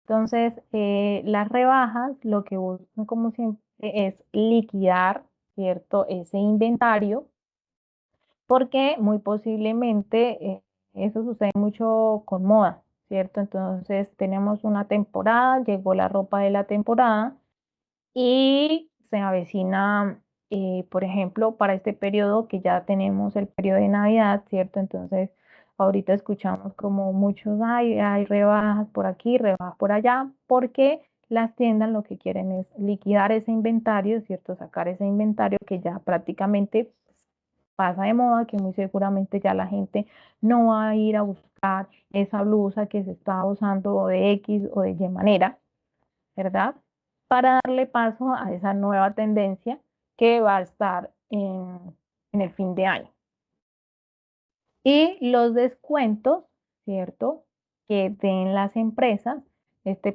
Entonces, las rebajas lo que buscan como siempre es liquidar, ¿cierto? Ese inventario, porque muy posiblemente eso sucede mucho con moda, ¿cierto? Entonces, tenemos una temporada, llegó la ropa de la temporada y se avecina, por ejemplo, para este periodo que ya tenemos el periodo de Navidad, ¿cierto? Entonces, ahorita escuchamos como muchos, hay rebajas por aquí, rebajas por allá, porque las tiendas lo que quieren es liquidar ese inventario, ¿cierto? Sacar ese inventario que ya prácticamente pasa de moda, que muy seguramente ya la gente no va a ir a buscar esa blusa que se está usando de X o de Y manera, ¿verdad? Para darle paso a esa nueva tendencia que va a estar en el fin de año. Y los descuentos, ¿cierto? Que den las empresas,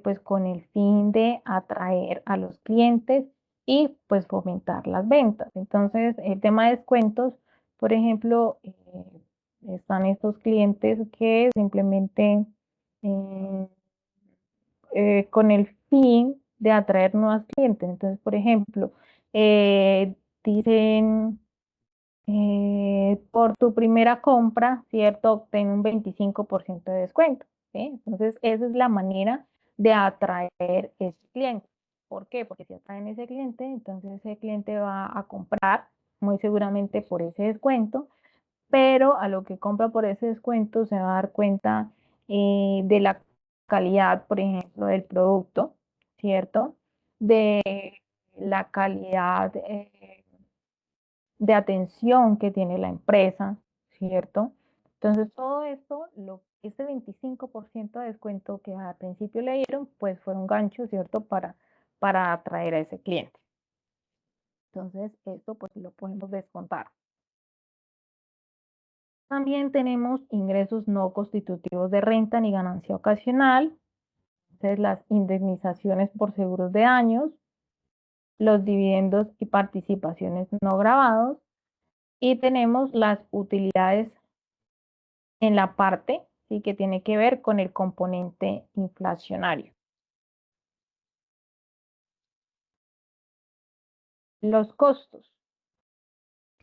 pues con el fin de atraer a los clientes y pues fomentar las ventas. Entonces, el tema de descuentos, por ejemplo, están estos clientes que simplemente eh, con el fin de atraer nuevos clientes. Entonces, por ejemplo, dicen, por tu primera compra, ¿cierto? Obtén un 25% de descuento. ¿Sí? Entonces, esa es la manera de atraer ese cliente. ¿Por qué? Porque si atraen ese cliente, entonces ese cliente va a comprar muy seguramente por ese descuento, pero a lo que compra por ese descuento se va a dar cuenta de la calidad, por ejemplo, del producto, ¿cierto? De la calidad de atención que tiene la empresa, ¿cierto? Entonces, todo esto, este 25% de descuento que al principio le dieron, pues fue un gancho, ¿cierto? Para atraer a ese cliente. Entonces, esto pues lo podemos descontar. También tenemos ingresos no constitutivos de renta ni ganancia ocasional, entonces las indemnizaciones por seguros de daños, los dividendos y participaciones no grabados, y tenemos las utilidades en la parte, ¿sí? Que tiene que ver con el componente inflacionario. Los costos.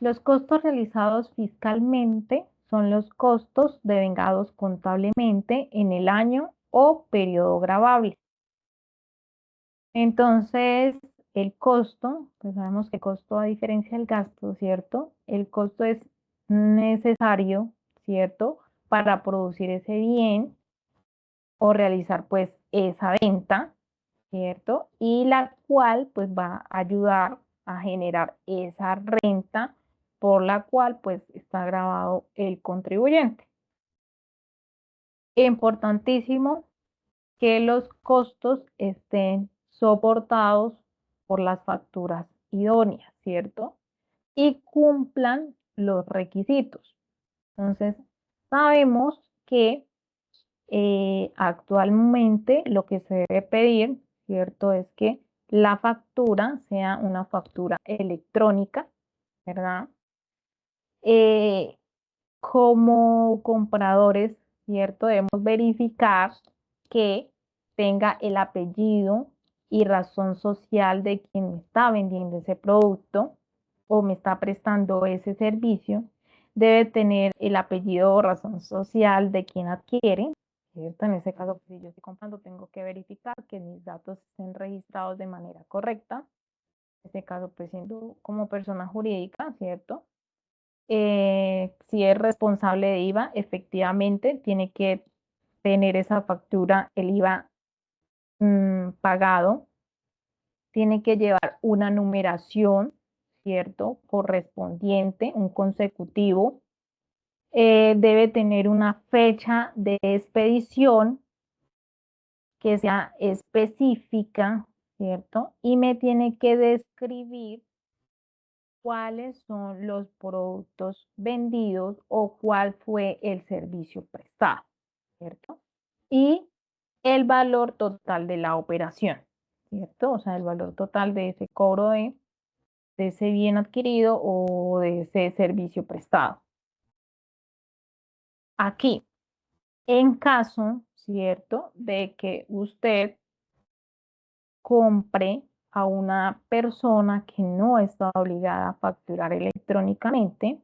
Los costos realizados fiscalmente son los costos devengados contablemente en el año o periodo gravable. Entonces, el costo, pues sabemos que costo a diferencia del gasto, ¿cierto? El costo es necesario, ¿cierto? Para producir ese bien o realizar pues esa venta, ¿cierto? Y la cual pues va a ayudar a generar esa renta por la cual pues está grabado el contribuyente. Importantísimo que los costos estén soportados por las facturas idóneas, ¿cierto? Y cumplan los requisitos. Entonces, sabemos que actualmente lo que se debe pedir, ¿cierto? Es que la factura sea una factura electrónica, ¿verdad? Eh, como compradores, ¿cierto? Debemos verificar que tenga el apellido y razón social de quien me está vendiendo ese producto o me está prestando ese servicio. Debe tener el apellido o razón social de quien adquiere, ¿cierto? En ese caso, si yo estoy comprando, tengo que verificar que mis datos estén registrados de manera correcta. En este caso, pues siendo como persona jurídica, ¿cierto? Si es responsable de IVA, efectivamente tiene que tener esa factura, el IVA pagado, tiene que llevar una numeración, ¿cierto? Correspondiente, un consecutivo, debe tener una fecha de expedición que sea específica, ¿cierto? Y me tiene que describir cuáles son los productos vendidos o cuál fue el servicio prestado, ¿cierto? Y el valor total de la operación, ¿cierto? O sea, el valor total de ese cobro de ese bien adquirido o de ese servicio prestado. Aquí, en caso, ¿cierto? De que usted compre a una persona que no está obligada a facturar electrónicamente,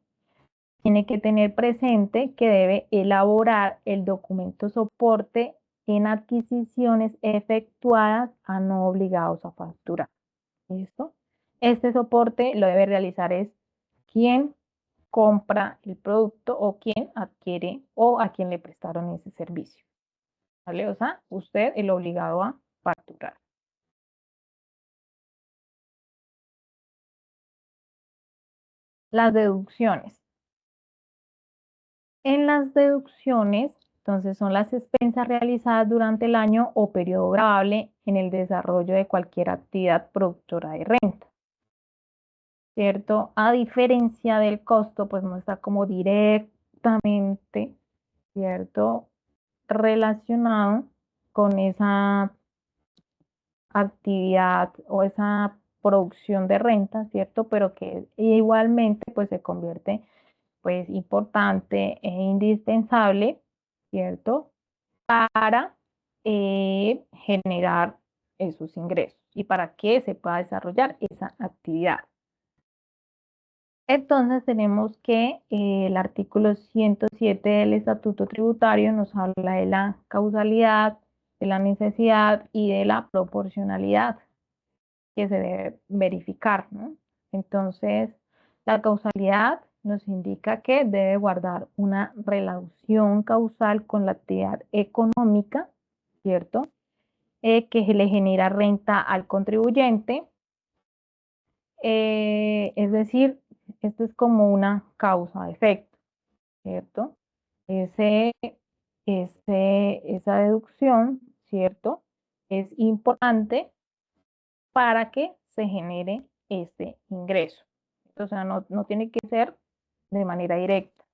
tiene que tener presente que debe elaborar el documento soporte en adquisiciones efectuadas a no obligados a facturar. ¿Listo? Este soporte lo debe realizar es quien compra el producto o quien adquiere o a quien le prestaron ese servicio. ¿Vale? O sea, usted el obligado a facturar. Las deducciones. En las deducciones, entonces, son las expensas realizadas durante el año o periodo grabable en el desarrollo de cualquier actividad productora de renta, ¿cierto? A diferencia del costo, pues no está como directamente, ¿cierto? Relacionado con esa actividad o esa producción de renta, ¿cierto? Pero que igualmente pues se convierte pues importante e indispensable, ¿cierto? Para generar esos ingresos y para que se pueda desarrollar esa actividad. Entonces tenemos que el artículo 107 del Estatuto Tributario nos habla de la causalidad, de la necesidad y de la proporcionalidad que se debe verificar, ¿no? Entonces, la causalidad nos indica que debe guardar una relación causal con la actividad económica, ¿cierto? Que le genera renta al contribuyente. Es decir, esto es como una causa-efecto, ¿cierto? Ese, esa deducción, ¿cierto? Es importante para que se genere este ingreso. O sea, no tiene que ser de manera directa.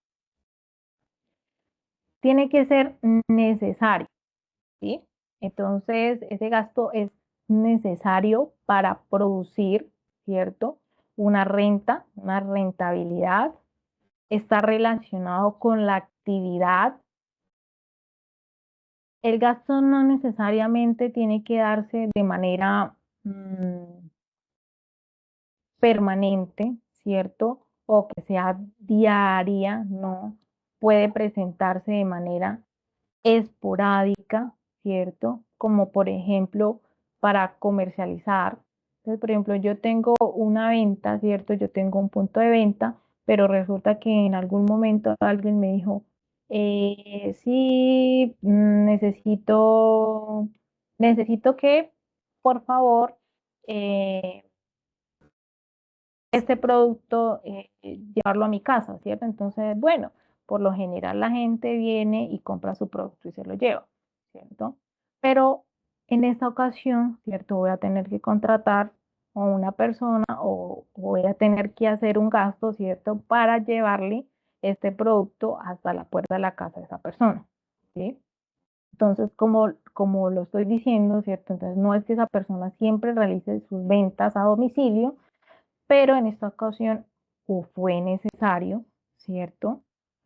Tiene que ser necesario, ¿sí? Entonces, ese gasto es necesario para producir, ¿cierto? Una renta, una rentabilidad. Está relacionado con la actividad. El gasto no necesariamente tiene que darse de manera permanente, ¿cierto? O que sea diaria, no. Puede presentarse de manera esporádica, ¿cierto? Como por ejemplo, para comercializar. Entonces, por ejemplo, yo tengo una venta, ¿cierto? Yo tengo un punto de venta, pero resulta que en algún momento alguien me dijo, sí, necesito que, por favor, este producto, llevarlo a mi casa, ¿cierto? Entonces, bueno, por lo general la gente viene y compra su producto y se lo lleva, ¿cierto? Pero en esta ocasión, ¿cierto? Voy a tener que contratar a una persona o voy a tener que hacer un gasto, ¿cierto? Para llevarle este producto hasta la puerta de la casa de esa persona, ¿sí? Entonces, como lo estoy diciendo, ¿cierto? Entonces, no es que esa persona siempre realice sus ventas a domicilio, pero en esta ocasión fue necesario, ¿cierto?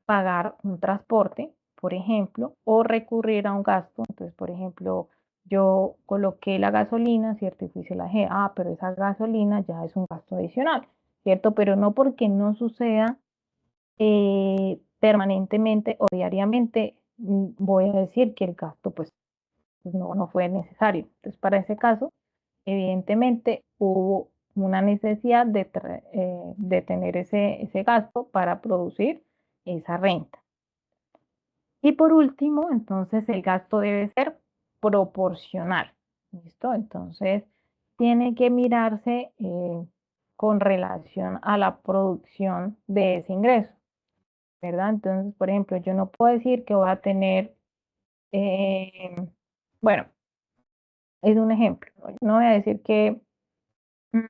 Pagar un transporte, por ejemplo, o recurrir a un gasto. Entonces, por ejemplo, yo coloqué la gasolina, ¿cierto? Y fui y se la dejé, pero esa gasolina ya es un gasto adicional, ¿cierto? Pero no porque no suceda permanentemente o diariamente, voy a decir que el gasto, pues no fue necesario. Entonces, para ese caso, evidentemente hubo una necesidad de tener ese gasto para producir esa renta. Y por último, entonces el gasto debe ser proporcional. ¿Listo? Entonces, tiene que mirarse con relación a la producción de ese ingreso, ¿verdad? Entonces, por ejemplo, yo no puedo decir que voy a tener, eh, bueno, es un ejemplo, ¿no? Yo no voy a decir que mm,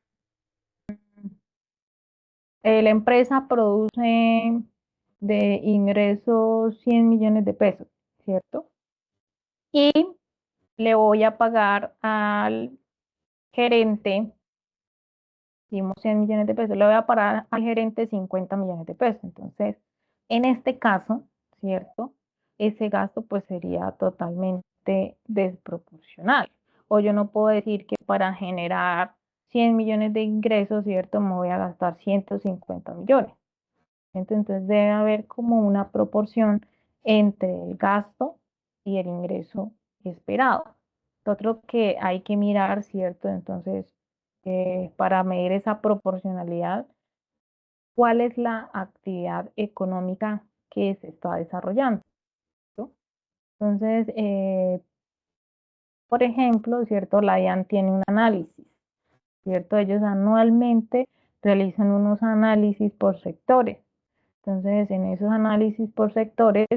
la empresa produce de ingresos 100 millones de pesos, ¿cierto? Y le voy a pagar al gerente, dimos 100 millones de pesos, le voy a pagar al gerente 50 millones de pesos. Entonces, en este caso, ¿cierto? Ese gasto pues sería totalmente desproporcional. O yo no puedo decir que para generar 100 millones de ingresos, ¿cierto? Me voy a gastar 150 millones. Entonces debe haber como una proporción entre el gasto y el ingreso esperado. Lo otro que hay que mirar, ¿cierto? Entonces, para medir esa proporcionalidad, ¿cuál es la actividad económica que se está desarrollando? ¿Cierto? Entonces, por ejemplo, ¿cierto? La DIAN tiene un análisis, ¿cierto? Ellos anualmente realizan unos análisis por sectores. Entonces, en esos análisis por sectores,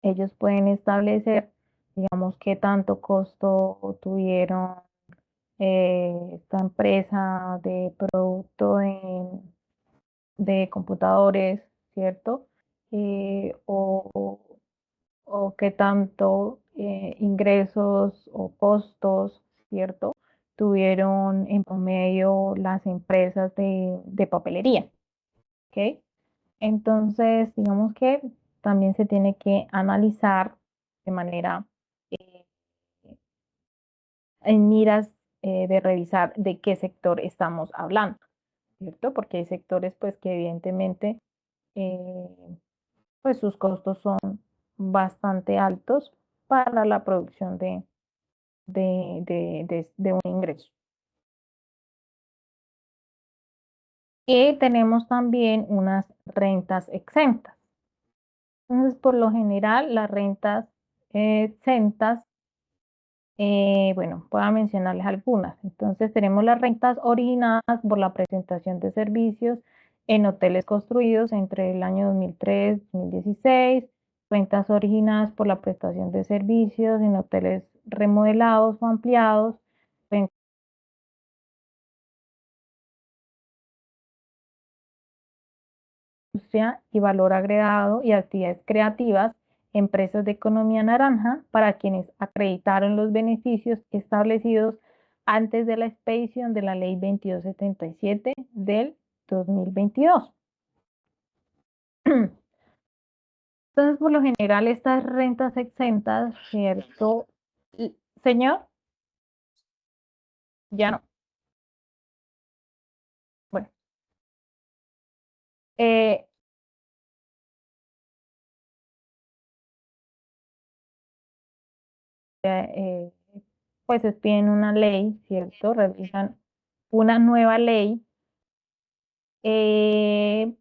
ellos pueden establecer, digamos, qué tanto costo tuvieron esta empresa de producto de computadores, ¿cierto? O qué tanto ingresos o costos, ¿cierto? Tuvieron en promedio las empresas de papelería, ¿ok? Entonces, digamos que también se tiene que analizar de manera eh, en miras de revisar de qué sector estamos hablando, ¿cierto? Porque hay sectores pues que evidentemente eh, pues sus costos son bastante altos para la producción de un ingreso. Y tenemos también unas rentas exentas. Entonces, por lo general, las rentas exentas, bueno, voy a mencionarles algunas. Entonces, tenemos las rentas originadas por la presentación de servicios en hoteles construidos entre el año 2003 y 2016, rentas originadas por la prestación de servicios en hoteles remodelados o ampliados, rentas de industria y valor agregado y actividades creativas, empresas de economía naranja, para quienes acreditaron los beneficios establecidos antes de la expedición de la Ley 2277 del 2022. Entonces, por lo general, estas rentas exentas, ¿cierto? Señor, ya no. Bueno, eh, eh, pues piden una ley, ¿cierto? Revisan una nueva ley. Hay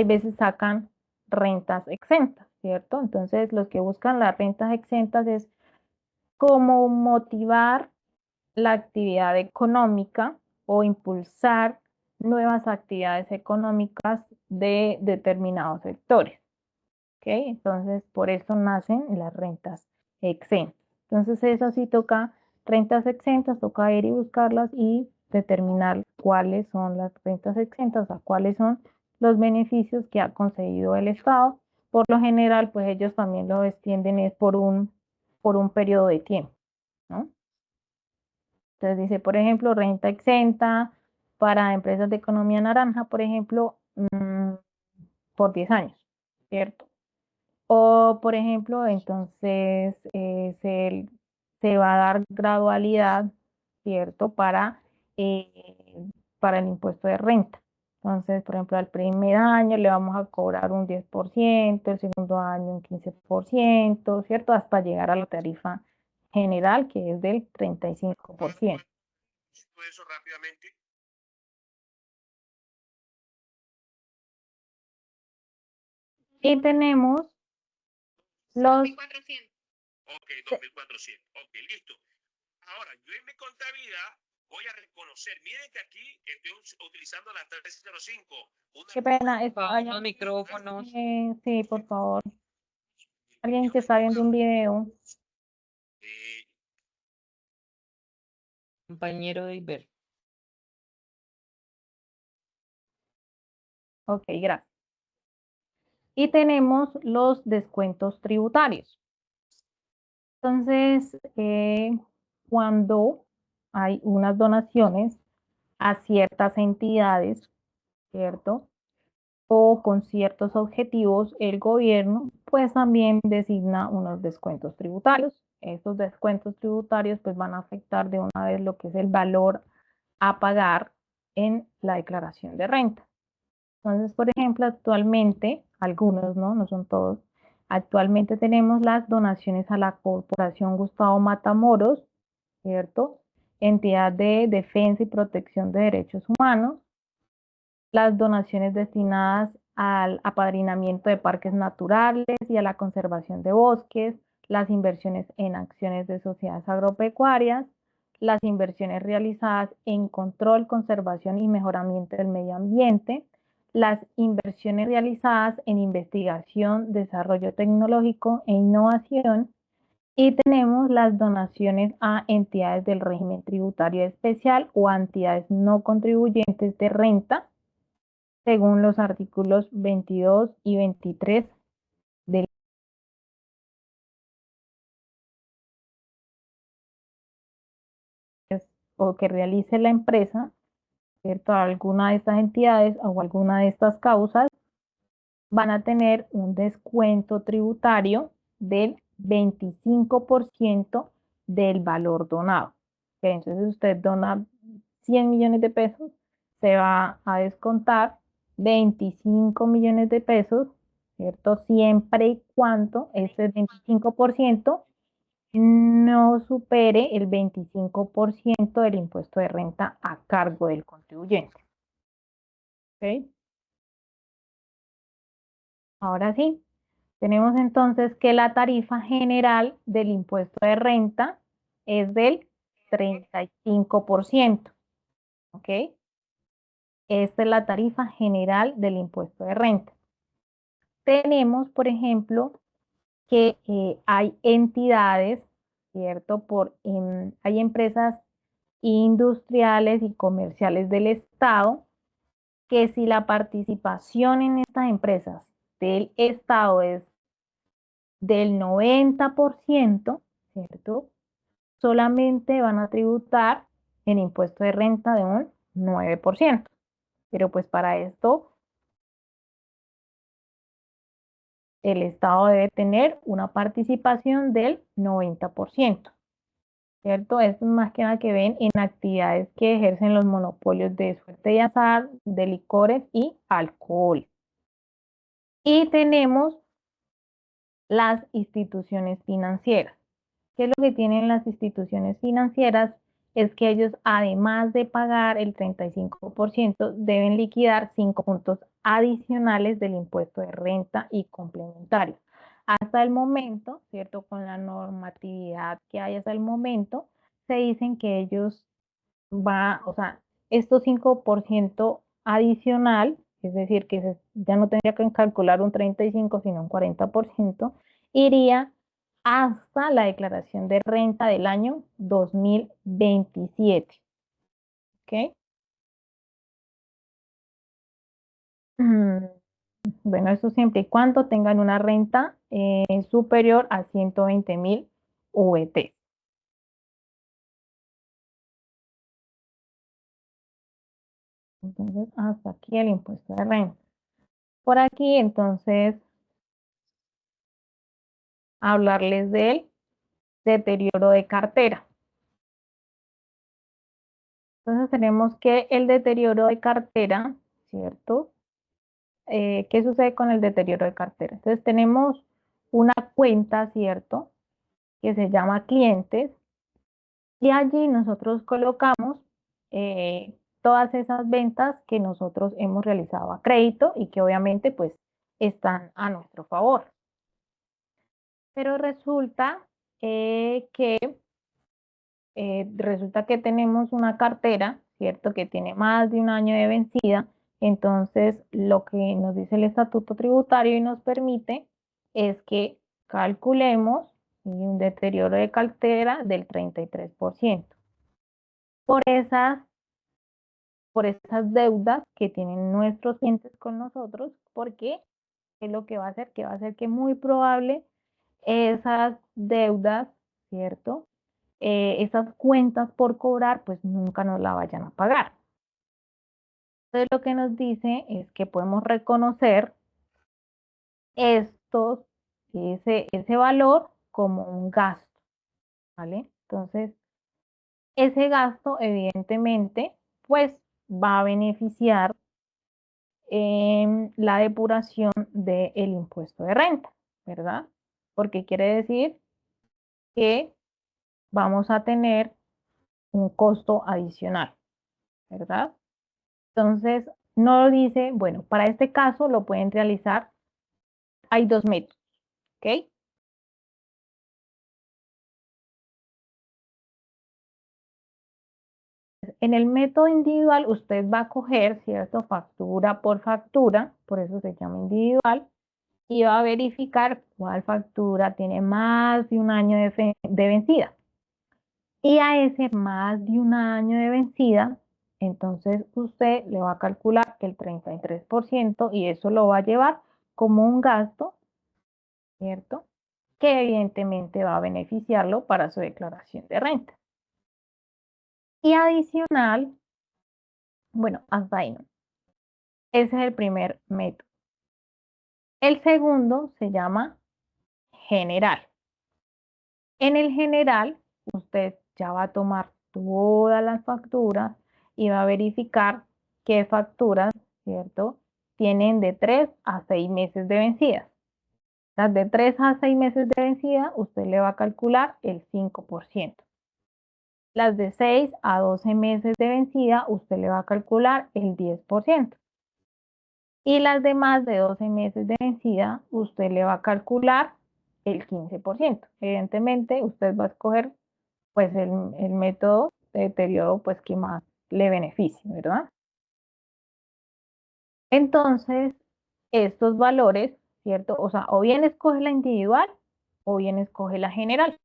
veces sacan rentas exentas, ¿cierto? Entonces, los que buscan las rentas exentas es como motivar la actividad económica o impulsar nuevas actividades económicas de determinados sectores. ¿Ok? Entonces, por eso nacen las rentas exentas. Entonces, eso sí toca rentas exentas, toca ir y buscarlas y determinar cuáles son las rentas exentas, o sea, cuáles son los beneficios que ha conseguido el Estado. Por lo general, pues ellos también lo extienden es por un periodo de tiempo, ¿no? Entonces dice, por ejemplo, renta exenta para empresas de economía naranja, por ejemplo, por 10 años, ¿cierto? O, por ejemplo, entonces se va a dar gradualidad, ¿cierto? Para el impuesto de renta. Entonces, por ejemplo, al primer año le vamos a cobrar un 10%, el segundo año un 15%, ¿cierto? Hasta llegar a la tarifa general, que es del 35%. Eso rápidamente. Y tenemos los... 2.400. Ok, 2.400. Ok, listo. Ahora, yo en mi contabilidad voy a reconocer, miren que aquí estoy utilizando la 305. Qué pena, Los micrófonos. sí, por favor. Alguien que está viendo un video. Compañero de Iber. Ok, gracias. Y tenemos los descuentos tributarios. Entonces, cuando hay unas donaciones a ciertas entidades, ¿cierto? O con ciertos objetivos, el gobierno pues también designa unos descuentos tributarios. Estos descuentos tributarios pues van a afectar de una vez lo que es el valor a pagar en la declaración de renta. Entonces, por ejemplo, actualmente, algunos, ¿no? No son todos, actualmente tenemos las donaciones a la Corporación Gustavo Matamoros, ¿cierto? Entidad de Defensa y Protección de Derechos Humanos, las donaciones destinadas al apadrinamiento de parques naturales y a la conservación de bosques, las inversiones en acciones de sociedades agropecuarias, las inversiones realizadas en control, conservación y mejoramiento del medio ambiente, las inversiones realizadas en investigación, desarrollo tecnológico e innovación, y tenemos las donaciones a entidades del régimen tributario especial o a entidades no contribuyentes de renta, según los artículos 22 y 23 del o que realice la empresa, ¿cierto? Alguna de estas entidades o alguna de estas causas van a tener un descuento tributario del 25% del valor donado. ¿Okay? Entonces, usted dona 100 millones de pesos, se va a descontar 25 millones de pesos, ¿cierto? Siempre y cuando este 25% no supere el 25% del impuesto de renta a cargo del contribuyente. ¿Ok? Ahora sí, tenemos entonces que la tarifa general del impuesto de renta es del 35%. ¿Ok? Esta es la tarifa general del impuesto de renta. Tenemos, por ejemplo, que hay entidades, ¿cierto? Hay empresas industriales y comerciales del Estado que si la participación en estas empresas del Estado es del 90%, ¿cierto? Solamente van a tributar en impuesto de renta de un 9%. Pero pues para esto el Estado debe tener una participación del 90%, ¿cierto? Esto es más que nada que ven en actividades que ejercen los monopolios de suerte y azar, de licores y alcohol. Y tenemos las instituciones financieras, ¿Qué es lo que tienen las instituciones financieras? Es que ellos, además de pagar el 35%, deben liquidar 5 puntos adicionales del impuesto de renta y complementarios. Hasta el momento, ¿cierto? Con la normatividad que hay hasta el momento, se dicen que ellos o sea, estos 5% adicional, es decir, que ya no tendría que calcular un 35, sino un 40%, iría hasta la declaración de renta del año 2027. ¿Ok? Bueno, eso siempre y cuando tengan una renta superior a 120.000 VT. Entonces, hasta aquí el impuesto de renta. Por aquí, entonces, hablarles del deterioro de cartera. Entonces tenemos que el deterioro de cartera, ¿cierto? ¿Qué sucede con el deterioro de cartera? Entonces tenemos una cuenta, ¿cierto? Que se llama clientes y allí nosotros colocamos todas esas ventas que nosotros hemos realizado a crédito y que obviamente pues están a nuestro favor. Pero resulta que tenemos una cartera, ¿cierto? Que tiene más de un año de vencida. Entonces, lo que nos dice el estatuto tributario y nos permite es que calculemos un deterioro de cartera del 33%. Por esas deudas que tienen nuestros clientes con nosotros, porque es lo que va a hacer, que va a hacer que muy probable esas deudas, ¿cierto? Esas cuentas por cobrar, pues nunca nos la vayan a pagar. Entonces lo que nos dice es que podemos reconocer ese valor como un gasto, ¿vale? Entonces, ese gasto evidentemente, pues va a beneficiar en la depuración del impuesto de renta, ¿verdad? Porque quiere decir que vamos a tener un costo adicional, ¿verdad? Entonces, no lo dice, bueno, para este caso lo pueden realizar, hay dos métodos, ¿ok? En el método individual, usted va a coger, ¿cierto? Factura por factura, por eso se llama individual, y va a verificar cuál factura tiene más de un año de vencida. Y a ese más de un año de vencida, entonces usted le va a calcular el 33% y eso lo va a llevar como un gasto, ¿cierto? Que evidentemente va a beneficiarlo para su declaración de renta. Y adicional, bueno, hasta ahí no. Ese es el primer método. El segundo se llama general. En el general, usted ya va a tomar todas las facturas y va a verificar qué facturas, ¿cierto? Tienen de 3 a 6 meses de vencidas. Las de 3 a 6 meses de vencida, usted le va a calcular el 5%. Las de 6 a 12 meses de vencida, usted le va a calcular el 10%. Y las de más de 12 meses de vencida, usted le va a calcular el 15%. Evidentemente, usted va a escoger pues el método de deterioro pues que más le beneficie, ¿verdad? Entonces, estos valores, ¿cierto? O sea, o bien escoge la individual o bien escoge la general.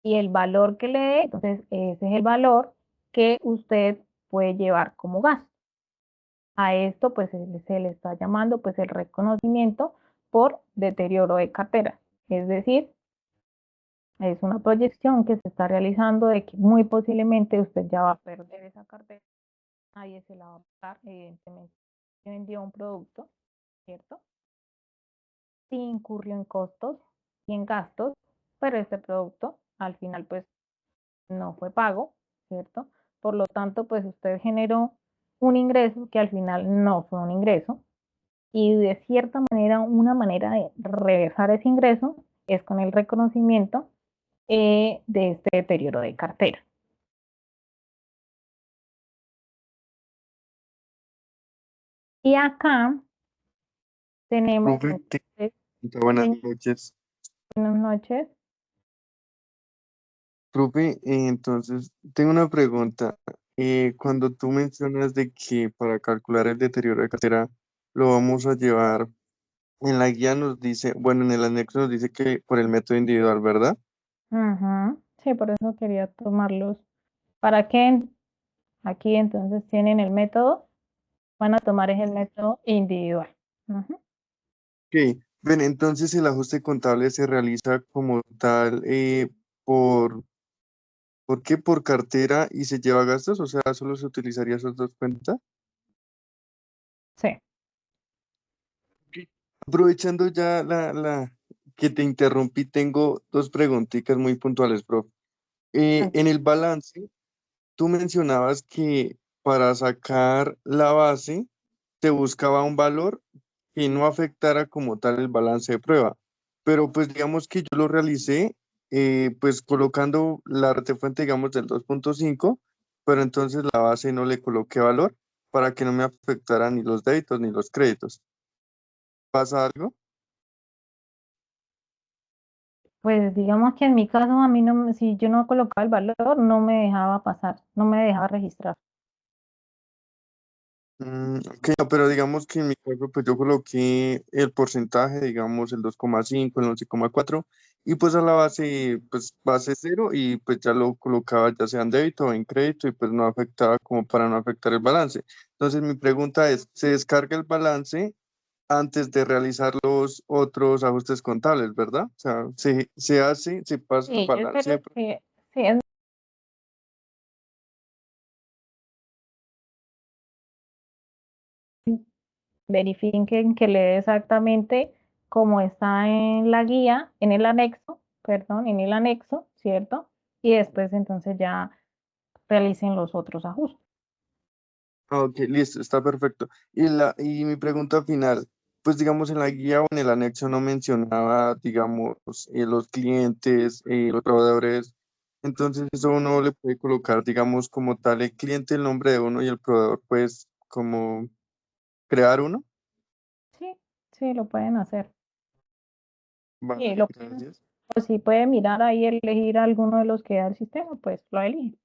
Y el valor que le dé, entonces ese es el valor que usted puede llevar como gasto. A esto pues se le está llamando pues el reconocimiento por deterioro de cartera. Es decir, es una proyección que se está realizando de que muy posiblemente usted ya va a perder esa cartera. Nadie se la va a pagar, evidentemente. Se vendió un producto, ¿cierto? Sí incurrió en costos y en gastos, pero este producto al final pues no fue pago, ¿cierto? Por lo tanto, pues usted generó un ingreso que al final no fue un ingreso y de cierta manera, una manera de reversar ese ingreso es con el reconocimiento de este deterioro de cartera. Y acá tenemos, Profe, entonces, buenas señor, noches. buenas noches. Profe, entonces tengo una pregunta. Cuando tú mencionas de que para calcular el deterioro de cartera lo vamos a llevar en la guía nos dice, bueno, en el anexo nos dice que por el método individual, ¿verdad? Ujú. Sí, por eso quería tomarlos. ¿Para qué? Aquí entonces tienen el método, van a tomar es el método individual. Ujú. Ok, ven, entonces el ajuste contable se realiza como tal por, ¿por qué? Por cartera y se lleva a gastos, o sea, solo se utilizaría esas dos cuentas. Sí. Ok. Aprovechando ya la que te interrumpí, tengo dos preguntitas muy puntuales, profe. En el balance, tú mencionabas que para sacar la base se buscaba un valor que no afectara como tal el balance de prueba. Pero pues digamos que yo lo realicé pues colocando la fuente digamos del 2.5, pero entonces la base no le coloqué valor para que no me afectara ni los débitos ni los créditos. ¿Pasa algo? Pues digamos que en mi caso a mí no, si yo no colocaba el valor, no me dejaba pasar, no me dejaba registrar. Ok, no, pero digamos que en mi caso, pues yo coloqué el porcentaje, digamos el 2,5, el 11,4, y pues a la base, pues base cero, y pues ya lo colocaba ya sea en débito o en crédito, y pues no afectaba como para no afectar el balance. Entonces mi pregunta es, ¿se descarga el balance antes de realizar los otros ajustes contables, verdad? O sea, se hace, se pasa el Sí, yo balance espero que sí, verifiquen que le dé exactamente como está en la guía, en el anexo, perdón, en el anexo, ¿cierto? Y después entonces ya realicen los otros ajustes. Ok, listo, está perfecto. Y mi pregunta final, pues digamos en la guía o en el anexo no mencionaba, digamos, los clientes, los proveedores. Entonces eso uno le puede colocar, digamos, como tal el cliente, el nombre de uno y el proveedor, pues como crear uno. Sí, sí, lo pueden hacer. Sí, Vale, lo pueden, gracias. o si puede mirar ahí, elegir alguno de los que da el sistema, pues lo elige.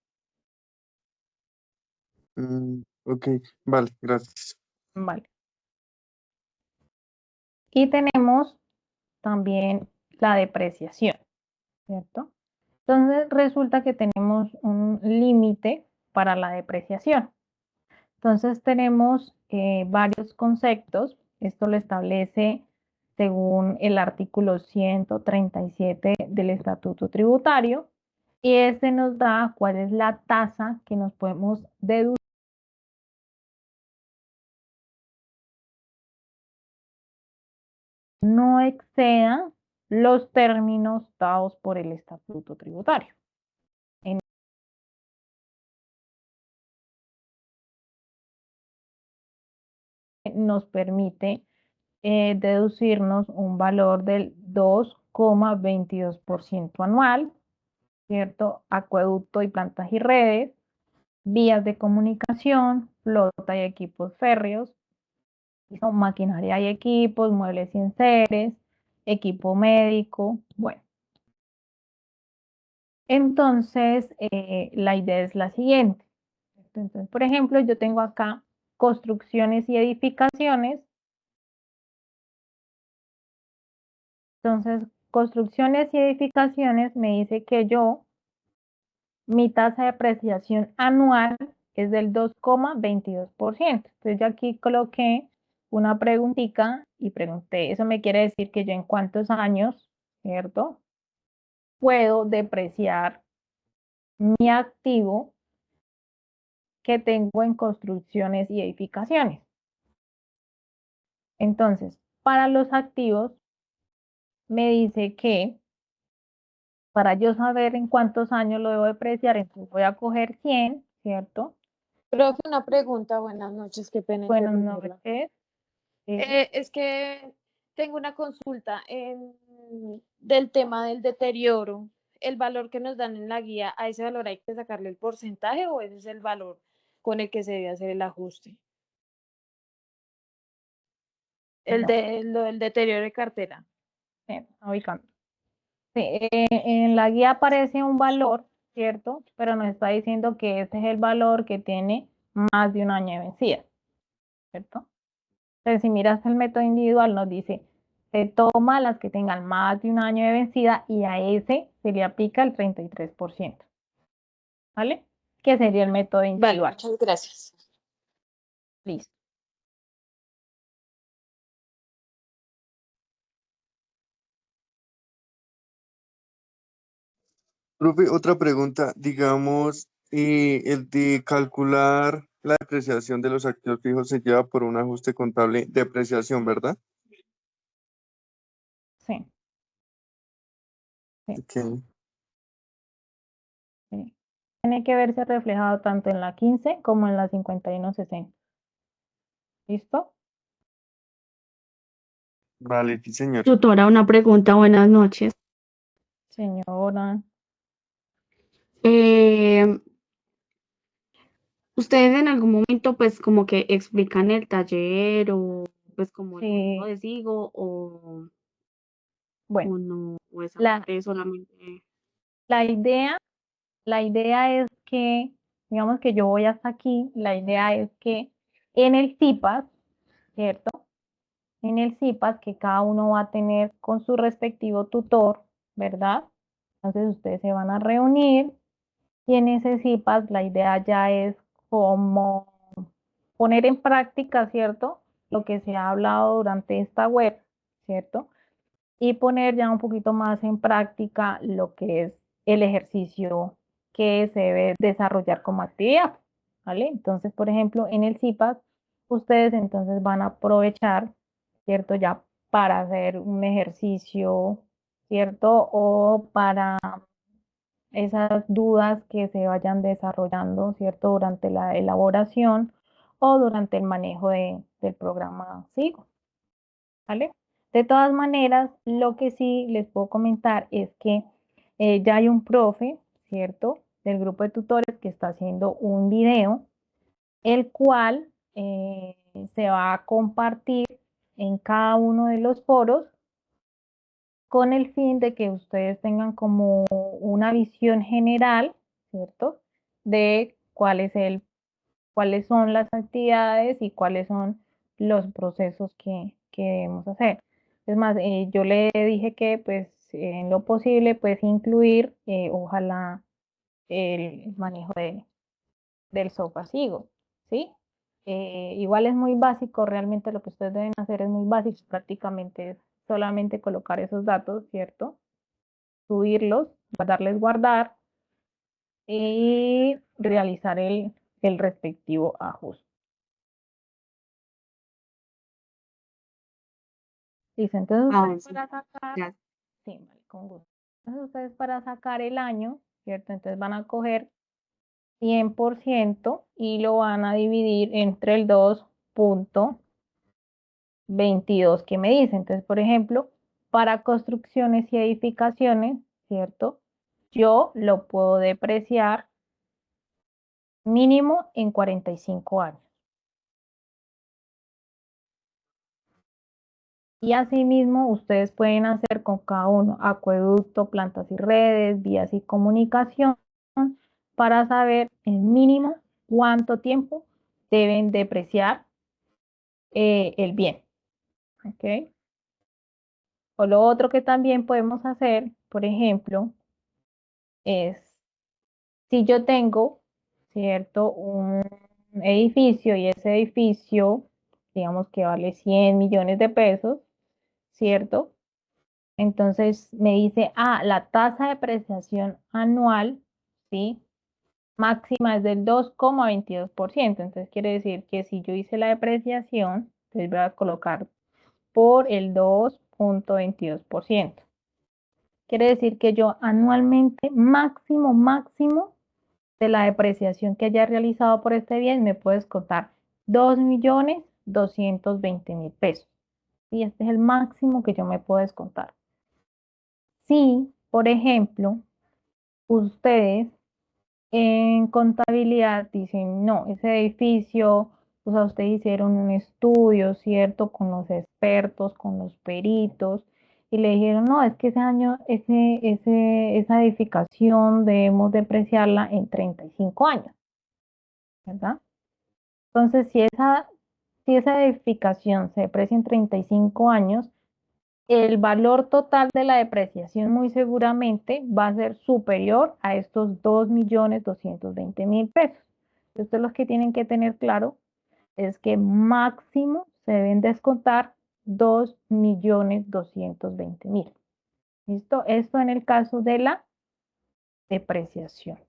Ok, vale, gracias. Vale. Y tenemos también la depreciación, ¿cierto? Entonces resulta que tenemos un límite para la depreciación. Entonces tenemos varios conceptos. Esto lo establece según el artículo 137 del Estatuto Tributario y este nos da cuál es la tasa que nos podemos deducir. No exceda los términos dados por el Estatuto Tributario. Nos permite deducirnos un valor del 2,22% anual, ¿cierto? Acueducto y plantas y redes, vías de comunicación, flota y equipos férreos, maquinaria y equipos, muebles y enseres, equipo médico, bueno. Entonces, la idea es la siguiente. Entonces, por ejemplo, yo tengo acá construcciones y edificaciones. Entonces, construcciones y edificaciones me dice que mi tasa de apreciación anual es del 2,22%. Entonces, yo aquí coloqué una preguntita y pregunté, eso me quiere decir que yo en cuántos años, ¿cierto? Puedo depreciar mi activo que tengo en construcciones y edificaciones. Entonces, para los activos, me dice que para yo saber en cuántos años lo debo depreciar, entonces voy a coger 100, ¿cierto? Profe, una pregunta, buenas noches, qué pena Buenas interrumpirla. noches. Es que tengo una consulta del tema del deterioro. el valor que nos dan en la guía, a ese valor hay que sacarle el porcentaje o ese es el valor con el que se debe hacer el ajuste? El No, de lo del deterioro de cartera. ubicando. Sí, en la guía aparece un valor, ¿cierto? Pero nos está diciendo que ese es el valor que tiene más de un año de vencida, ¿cierto? Entonces, si miras el método individual, nos dice, se toma las que tengan más de un año de vencida y a ese se le aplica el 33%, ¿vale? Que sería el método Vale, individual. muchas gracias. Listo. Profe, otra pregunta, digamos, el de calcular la depreciación de los activos fijos se lleva por un ajuste contable de depreciación, ¿verdad? Sí, sí, Ok. sí. Tiene que verse reflejado tanto en la 15 como en la 5160. ¿Listo? Vale, sí, señor. Tutora, una pregunta, buenas noches. Señora. Eh, ¿Ustedes en algún momento pues como que explican el taller o pues como el manejo Sí, de SIGO bueno, o no, o esa la, parte es solamente... la idea, la idea es que, digamos que yo voy hasta aquí, la idea es que en el CIPAS, ¿cierto? En el CIPAS que cada uno va a tener con su respectivo tutor, ¿verdad? Entonces ustedes se van a reunir y en ese CIPAS la idea ya es como poner en práctica, ¿cierto? Lo que se ha hablado durante esta web, ¿cierto? Y poner ya un poquito más en práctica lo que es el ejercicio que se debe desarrollar como actividad, ¿vale? Entonces, por ejemplo, en el CIPAS, ustedes entonces van a aprovechar, ¿cierto? Ya para hacer un ejercicio, ¿cierto? O para esas dudas que se vayan desarrollando, ¿cierto? Durante la elaboración o durante el manejo del programa SIGO, ¿vale? De todas maneras, lo que sí les puedo comentar es que ya hay un profe, ¿cierto? Del grupo de tutores que está haciendo un video, el cual se va a compartir en cada uno de los foros con el fin de que ustedes tengan como una visión general, ¿cierto? De cuáles son las actividades y cuáles son los procesos que debemos hacer. Es más, yo le dije que pues en lo posible pues incluir ojalá el manejo del software SIGO, ¿sí? Igual es muy básico, realmente lo que ustedes deben hacer es muy básico, prácticamente es solamente colocar esos datos, ¿cierto? Subirlos, darles guardar y realizar el respectivo ajuste. Listo, entonces Ah, ustedes sí, para sacar, gracias. sí, vale, con gusto. Entonces ustedes para sacar el año, ¿cierto? Entonces van a coger 100% y lo van a dividir entre el 2.22 que me dice. Entonces, por ejemplo, para construcciones y edificaciones, ¿cierto? Yo lo puedo depreciar mínimo en 45 años. Y asimismo, ustedes pueden hacer con cada uno acueducto, plantas y redes, vías y comunicación para saber en mínimo cuánto tiempo deben depreciar el bien. ¿Ok? O lo otro que también podemos hacer, por ejemplo, es si yo tengo, ¿cierto? Un edificio y ese edificio, digamos que vale 100 millones de pesos, ¿cierto? Entonces me dice, la tasa de depreciación anual, ¿sí? Máxima es del 2,22%. Entonces quiere decir que si yo hice la depreciación, entonces voy a colocar por el 2,22%. Quiere decir que yo anualmente, máximo de la depreciación que haya realizado por este bien, me puedes contar 2.220.000 pesos. Y este es el máximo que yo me puedo descontar. Si, por ejemplo, ustedes en contabilidad dicen, no, ese edificio, o sea, ustedes hicieron un estudio, ¿cierto? Con los expertos, con los peritos, y le dijeron, no, es que ese año, esa edificación debemos depreciarla en 35 años, ¿verdad? Entonces, si esa edificación se deprecia en 35 años, el valor total de la depreciación muy seguramente va a ser superior a estos 2.220.000 pesos. Ustedes los que tienen que tener claro es que máximo se deben descontar 2.220.000. ¿Listo? Esto en el caso de la depreciación.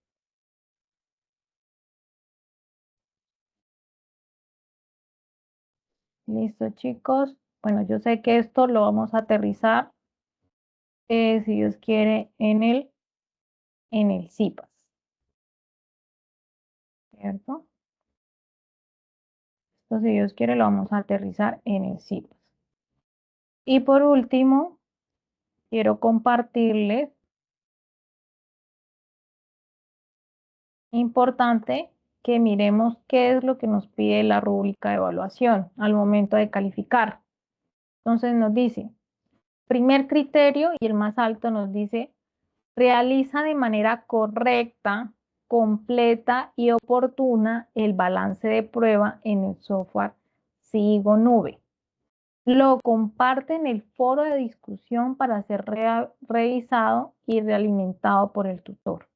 Listo, chicos. Bueno, yo sé que esto lo vamos a aterrizar, si Dios quiere, en el CIPAS. ¿Cierto? Esto, si Dios quiere, lo vamos a aterrizar en el CIPAS. Y por último, quiero compartirles, importante que miremos qué es lo que nos pide la rúbrica de evaluación al momento de calificar. Entonces nos dice, primer criterio y el más alto nos dice, realiza de manera correcta, completa y oportuna el balance de prueba en el software Sigo Nube. Lo comparte en el foro de discusión para ser revisado y realimentado por el tutor.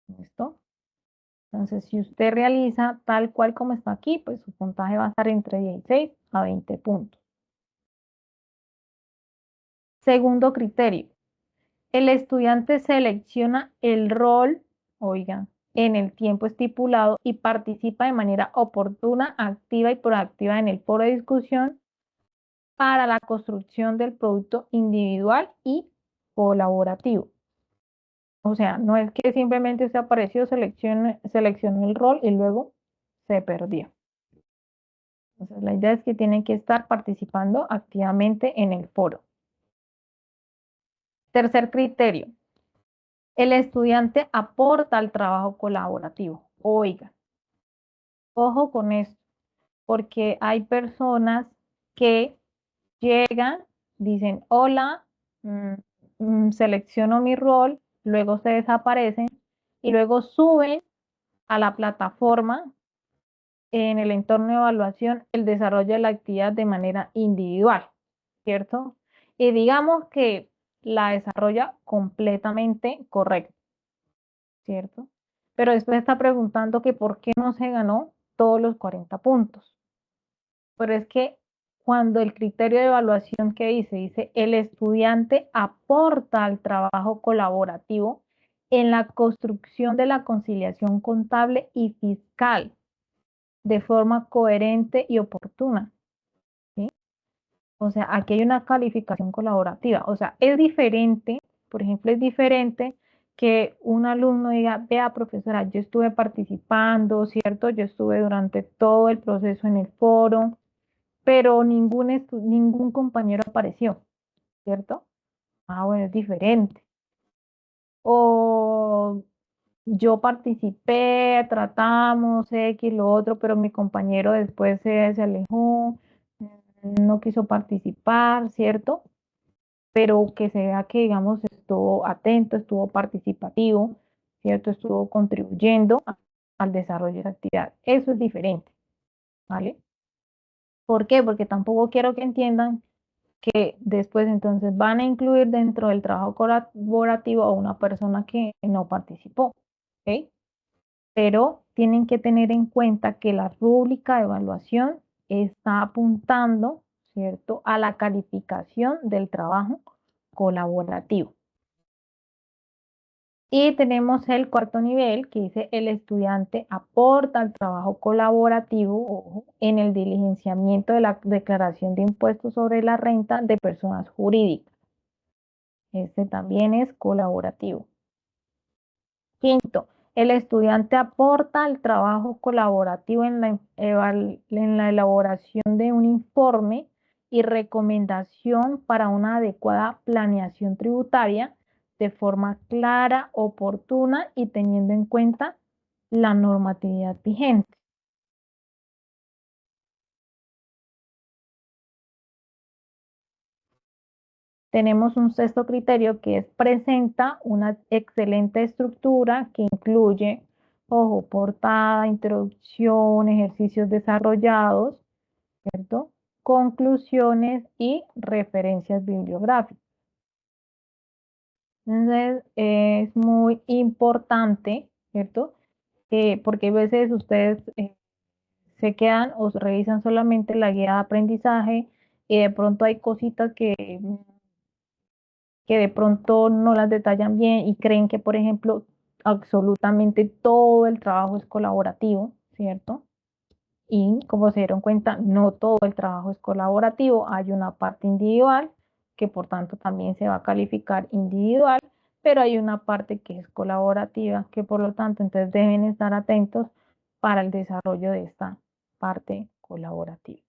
¿Listo? Entonces, si usted realiza tal cual como está aquí, pues su puntaje va a estar entre 16 a 20 puntos. Segundo criterio. El estudiante selecciona el rol, oigan, en el tiempo estipulado y participa de manera oportuna, activa y proactiva en el foro de discusión para la construcción del producto individual y colaborativo. O sea, no es que simplemente se apareció, seleccionó el rol y luego se perdió. Entonces, la idea es que tienen que estar participando activamente en el foro. Tercer criterio. El estudiante aporta al trabajo colaborativo. Oiga, ojo con esto, porque hay personas que llegan, dicen, hola, selecciono mi rol, luego se desaparecen y luego suben a la plataforma en el entorno de evaluación el desarrollo de la actividad de manera individual, ¿cierto? Y digamos que la desarrolla completamente correcto, ¿cierto? Pero después está preguntando que por qué no se ganó todos los 40 puntos. Pero es que cuando el criterio de evaluación que dice el estudiante aporta al trabajo colaborativo en la construcción de la conciliación contable y fiscal de forma coherente y oportuna, ¿sí? O sea, aquí hay una calificación colaborativa. O sea, es diferente, por ejemplo, es diferente que un alumno diga, vea, profesora, yo estuve participando, ¿cierto? Yo estuve durante todo el proceso en el foro, pero ningún compañero apareció, ¿cierto? Ah, bueno, es diferente. O yo participé, tratamos X, lo otro, pero mi compañero después se alejó, no quiso participar, ¿cierto? Pero que se vea que, digamos, estuvo atento, estuvo participativo, ¿cierto? Estuvo contribuyendo al desarrollo de la actividad. Eso es diferente, ¿vale? ¿Por qué? Porque tampoco quiero que entiendan que después entonces van a incluir dentro del trabajo colaborativo a una persona que no participó, ¿ok? Pero tienen que tener en cuenta que la rúbrica de evaluación está apuntando, ¿cierto?, a la calificación del trabajo colaborativo. Y tenemos el cuarto nivel que dice el estudiante aporta al trabajo colaborativo en el diligenciamiento de la declaración de impuestos sobre la renta de personas jurídicas. Este también es colaborativo. Quinto, el estudiante aporta al trabajo colaborativo en la elaboración de un informe y recomendación para una adecuada planeación tributaria de forma clara, oportuna y teniendo en cuenta la normatividad vigente. Tenemos un sexto criterio que es presenta una excelente estructura que incluye, ojo, portada, introducción, ejercicios desarrollados, ¿cierto? Conclusiones y referencias bibliográficas. Entonces, es muy importante, ¿cierto? Porque a veces ustedes se quedan o revisan solamente la guía de aprendizaje y de pronto hay cositas que de pronto no las detallan bien y creen que, por ejemplo, absolutamente todo el trabajo es colaborativo, ¿cierto? Y como se dieron cuenta, no todo el trabajo es colaborativo, hay una parte individual que por tanto también se va a calificar individual, pero hay una parte que es colaborativa, que por lo tanto entonces deben estar atentos para el desarrollo de esta parte colaborativa.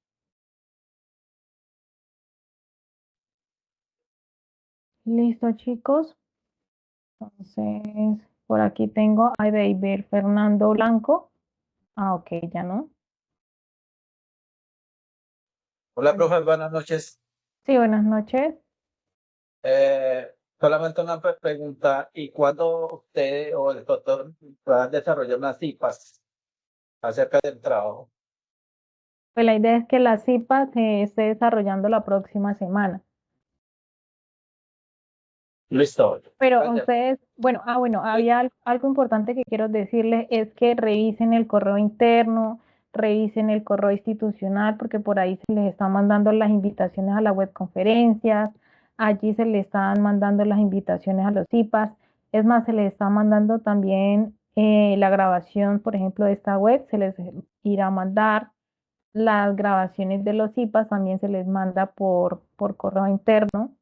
Listo, chicos. Entonces, por aquí tengo a David Fernando Blanco. Ah, ok, ya no. Hola, profe, buenas noches. Sí, buenas noches. Solamente una pregunta. ¿Y cuándo usted o el doctor van a desarrollar unas CIPAS acerca del trabajo? Pues la idea es que la CIPA se esté desarrollando la próxima semana. Listo. Pero Gracias. ustedes, bueno, había algo importante que quiero decirles, es que revisen el correo interno, revisen el correo institucional, porque por ahí se les están mandando las invitaciones a las webconferencias, allí se les están mandando las invitaciones a los CIPAS, es más, se les está mandando también la grabación, por ejemplo, de esta web, se les irá a mandar las grabaciones de los CIPAS, también se les manda por correo interno.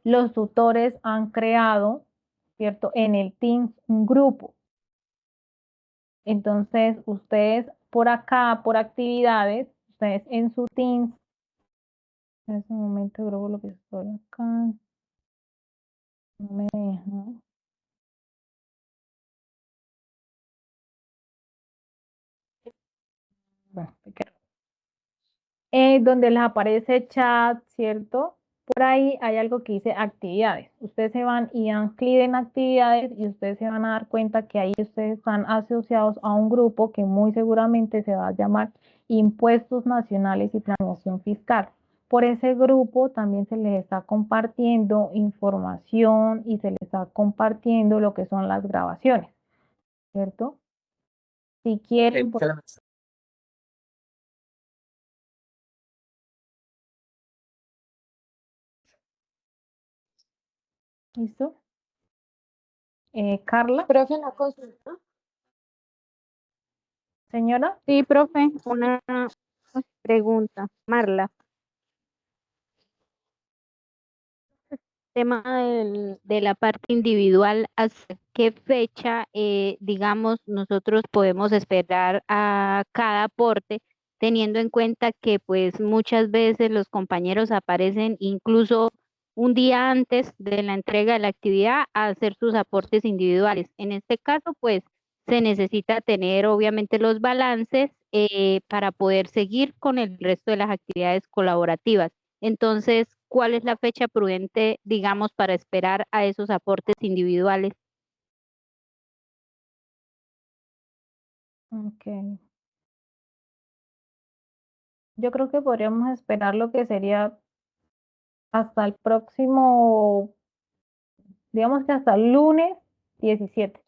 Los tutores han creado, ¿cierto? En el Teams un grupo. Entonces, ustedes por acá, por actividades, ustedes en su Teams, en ese momento grabo lo que estoy acá, no me deja. Bueno, donde les aparece chat, ¿cierto? Por ahí hay algo que dice actividades. Ustedes se van y dan clic en actividades y ustedes se van a dar cuenta que ahí ustedes están asociados a un grupo que muy seguramente se va a llamar Impuestos Nacionales y Planeación Fiscal. Por ese grupo también se les está compartiendo información y se les está compartiendo lo que son las grabaciones, ¿cierto? Si quieren, ¿listo? Carla, Profe, una consulta. señora. Sí, profe, una pregunta. Marla, tema de la parte individual, ¿hasta qué fecha, digamos, nosotros podemos esperar a cada aporte, teniendo en cuenta que pues muchas veces los compañeros aparecen incluso un día antes de la entrega de la actividad a hacer sus aportes individuales? En este caso, pues se necesita tener obviamente los balances para poder seguir con el resto de las actividades colaborativas. Entonces, ¿cuál es la fecha prudente, digamos, para esperar a esos aportes individuales? Ok. Yo creo que podríamos esperar lo que sería hasta el próximo, digamos que hasta el lunes 17,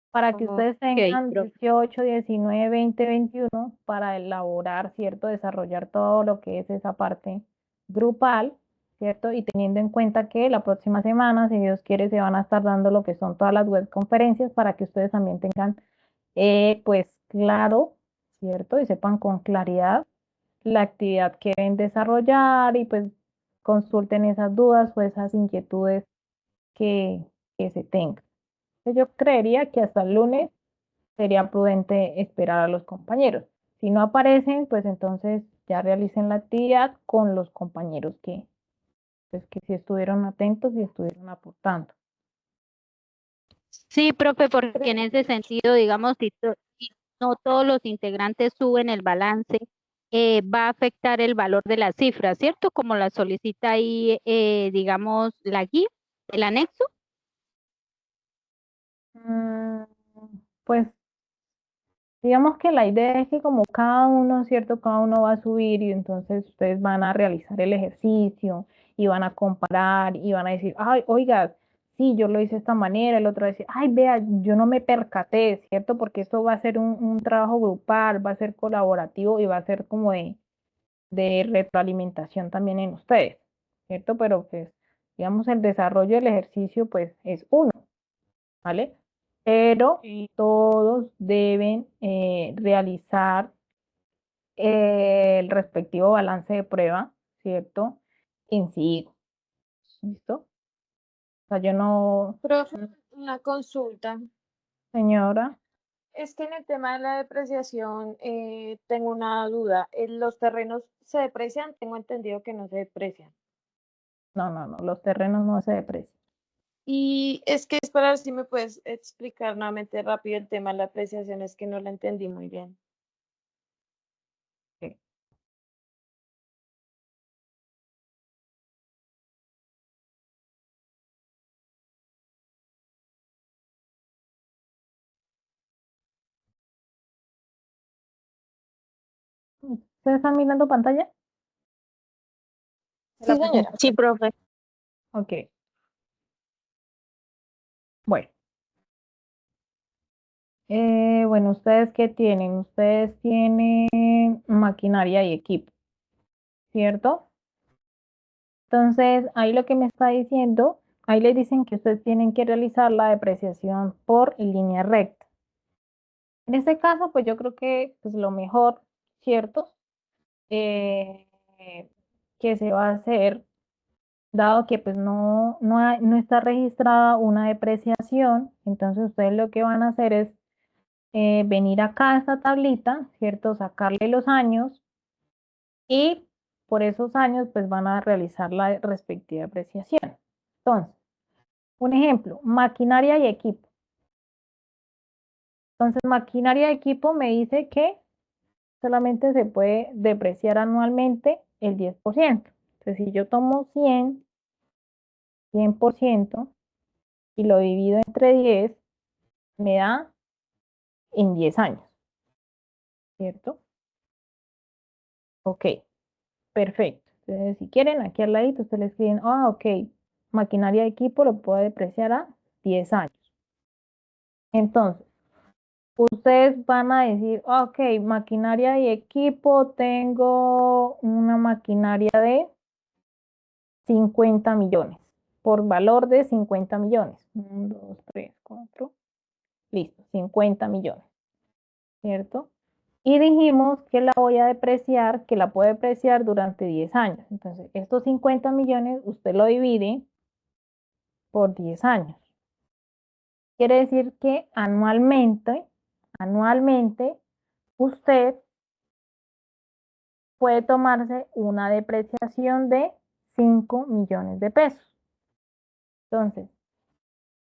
para que ustedes tengan 18, 19, 20, 21 para elaborar, ¿cierto? Desarrollar todo lo que es esa parte grupal, ¿cierto? Y teniendo en cuenta que la próxima semana, si Dios quiere, se van a estar dando lo que son todas las webconferencias para que ustedes también tengan, pues, claro, ¿cierto? Y sepan con claridad la actividad que deben desarrollar y pues consulten esas dudas o esas inquietudes que se tengan. Yo creería que hasta el lunes sería prudente esperar a los compañeros. Si no aparecen, pues entonces ya realicen la actividad con los compañeros que pues que si estuvieron atentos y estuvieron aportando. Sí, profe, porque en ese sentido, digamos, si no todos los integrantes suben el balance, va a afectar el valor de la cifra, ¿cierto? Como la solicita ahí, digamos, la guía, el anexo. Pues digamos que la idea es que como cada uno, ¿cierto? Cada uno va a subir y entonces ustedes van a realizar el ejercicio y van a comparar y van a decir, ay, oiga, sí, yo lo hice de esta manera, el otro va a decir, ay, vea, yo no me percaté, ¿cierto? Porque esto va a ser un trabajo grupal, va a ser colaborativo y va a ser como de retroalimentación también en ustedes, ¿cierto? Pero pues, digamos, el desarrollo del ejercicio pues es uno, ¿vale? Pero todos deben realizar el respectivo balance de prueba, ¿cierto? En sí, ¿listo? O sea, yo no, Profe, una consulta. señora, Es que en el tema de la depreciación tengo una duda. ¿Los terrenos se deprecian? Tengo entendido que no se deprecian. no, los terrenos no se deprecian. Y es que es para ver si me puedes explicar nuevamente rápido el tema de la apreciación, es que no lo entendí muy bien. Ok. ¿Ustedes están mirando pantalla? Sí, señora. Sí, profe. Ok. Bueno. Bueno, ¿ustedes qué tienen? Ustedes tienen maquinaria y equipo, ¿cierto? Entonces, ahí lo que me está diciendo, ahí le dicen que ustedes tienen que realizar la depreciación por línea recta. En este caso, pues yo creo que pues, lo mejor, ¿cierto? Eh, que se va a hacer, dado que pues no está registrada una depreciación, entonces ustedes lo que van a hacer es venir acá a esta tablita, ¿cierto? Sacarle los años y por esos años pues van a realizar la respectiva apreciación. Entonces, un ejemplo, maquinaria y equipo. Entonces, maquinaria y equipo me dice que solamente se puede depreciar anualmente el 10%. Entonces, si yo tomo 100% y lo divido entre 10, me da en 10 años, ¿cierto? Ok, perfecto. Entonces, si quieren, aquí al ladito ustedes le escriben, ok, maquinaria de equipo lo puedo depreciar a 10 años. Entonces, ustedes van a decir, ok, maquinaria y equipo, tengo una maquinaria de 50 millones, por valor de 50 millones. 1, 2, 3, 4, listo, 50 millones, ¿cierto? Y dijimos que la voy a depreciar, que la puede depreciar durante 10 años. Entonces, estos 50 millones usted lo divide por 10 años. Quiere decir que anualmente, usted puede tomarse una depreciación de 5 millones de pesos. Entonces,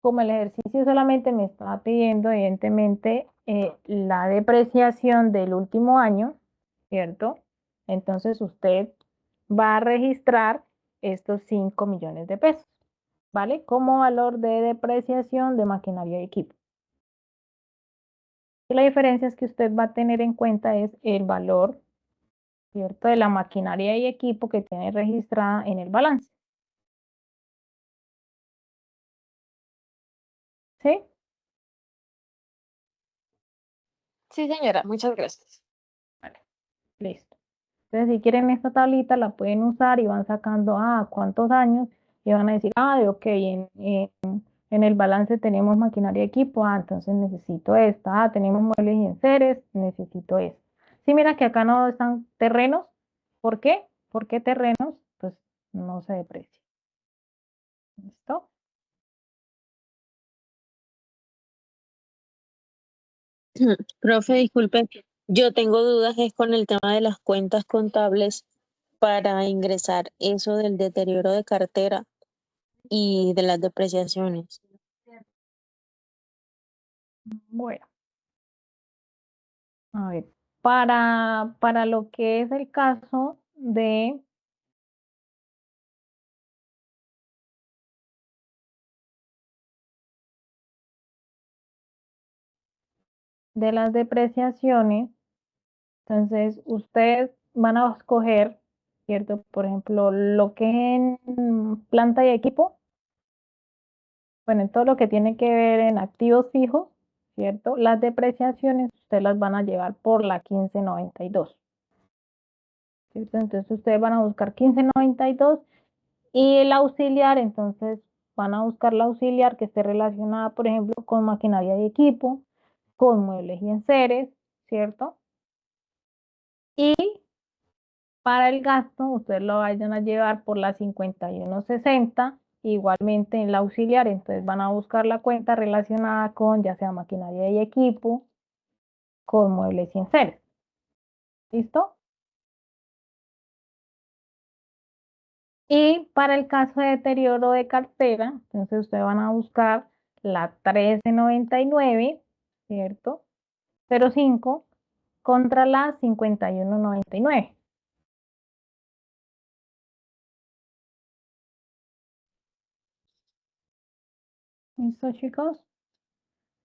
como el ejercicio solamente me estaba pidiendo, evidentemente, la depreciación del último año, ¿cierto? Entonces usted va a registrar estos 5 millones de pesos, ¿vale? Como valor de depreciación de maquinaria y equipo. Y la diferencia es que usted va a tener en cuenta es el valor, ¿cierto? De la maquinaria y equipo que tiene registrada en el balance. ¿Sí? Sí, señora, muchas gracias. Vale, listo. Entonces, si quieren esta tablita, la pueden usar y van sacando, cuántos años, y van a decir, ok, en el balance tenemos maquinaria y equipo, entonces necesito esta, tenemos muebles y enseres, necesito esta. Sí, mira que acá no están terrenos. ¿Por qué? Porque terrenos, pues, no se deprecia. ¿Listo? Profe, disculpe, yo tengo dudas es con el tema de las cuentas contables. para ingresar eso del deterioro de cartera y de las depreciaciones? Bueno, a ver, para lo que es el caso de las depreciaciones, entonces ustedes van a escoger, ¿cierto? Por ejemplo, lo que es en planta y equipo, bueno, en todo lo que tiene que ver en activos fijos, ¿cierto? Las depreciaciones ustedes las van a llevar por la 1592, ¿cierto? Entonces ustedes van a buscar 1592 y el auxiliar, entonces van a buscar la auxiliar que esté relacionada, por ejemplo, con maquinaria y equipo, con muebles y enseres, ¿cierto? Y para el gasto, ustedes lo vayan a llevar por la 5160, igualmente en la auxiliar, entonces van a buscar la cuenta relacionada con ya sea maquinaria y equipo, con muebles y enseres. ¿Listo? Y para el caso de deterioro de cartera, entonces ustedes van a buscar la 1399, ¿cierto? 05 contra la 5199. ¿Listo, chicos?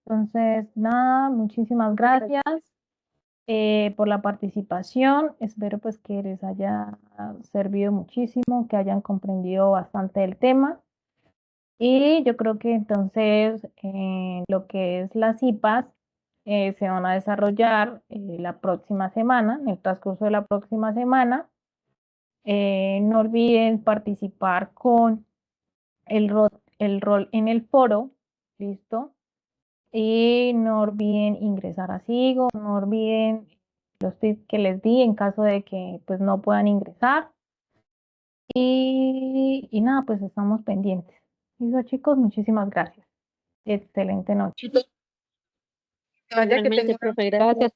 Entonces, nada, muchísimas gracias por la participación. Espero pues que les haya servido muchísimo, que hayan comprendido bastante el tema. Y yo creo que entonces lo que es las IPAs se van a desarrollar la próxima semana, en el transcurso de la próxima semana. No olviden participar con el rol en el foro, ¿listo? Y no olviden ingresar a SIGO, no olviden los tips que les di en caso de que pues no puedan ingresar. Y nada, pues estamos pendientes. Listo, chicos, muchísimas gracias. Excelente noche. Igualmente, profe, gracias. Gracias.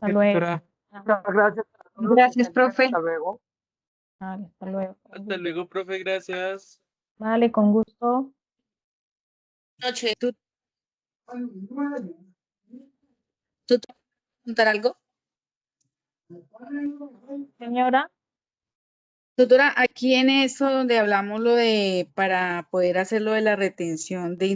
Hasta luego. Gracias. Gracias, profe. Hasta luego. Vale, hasta luego. Hasta luego, profe, gracias. Vale, con gusto. Noche, ¿tú te vas a preguntar algo? Señora. Doctora, aquí en eso donde hablamos lo de para poder hacer lo de la retención de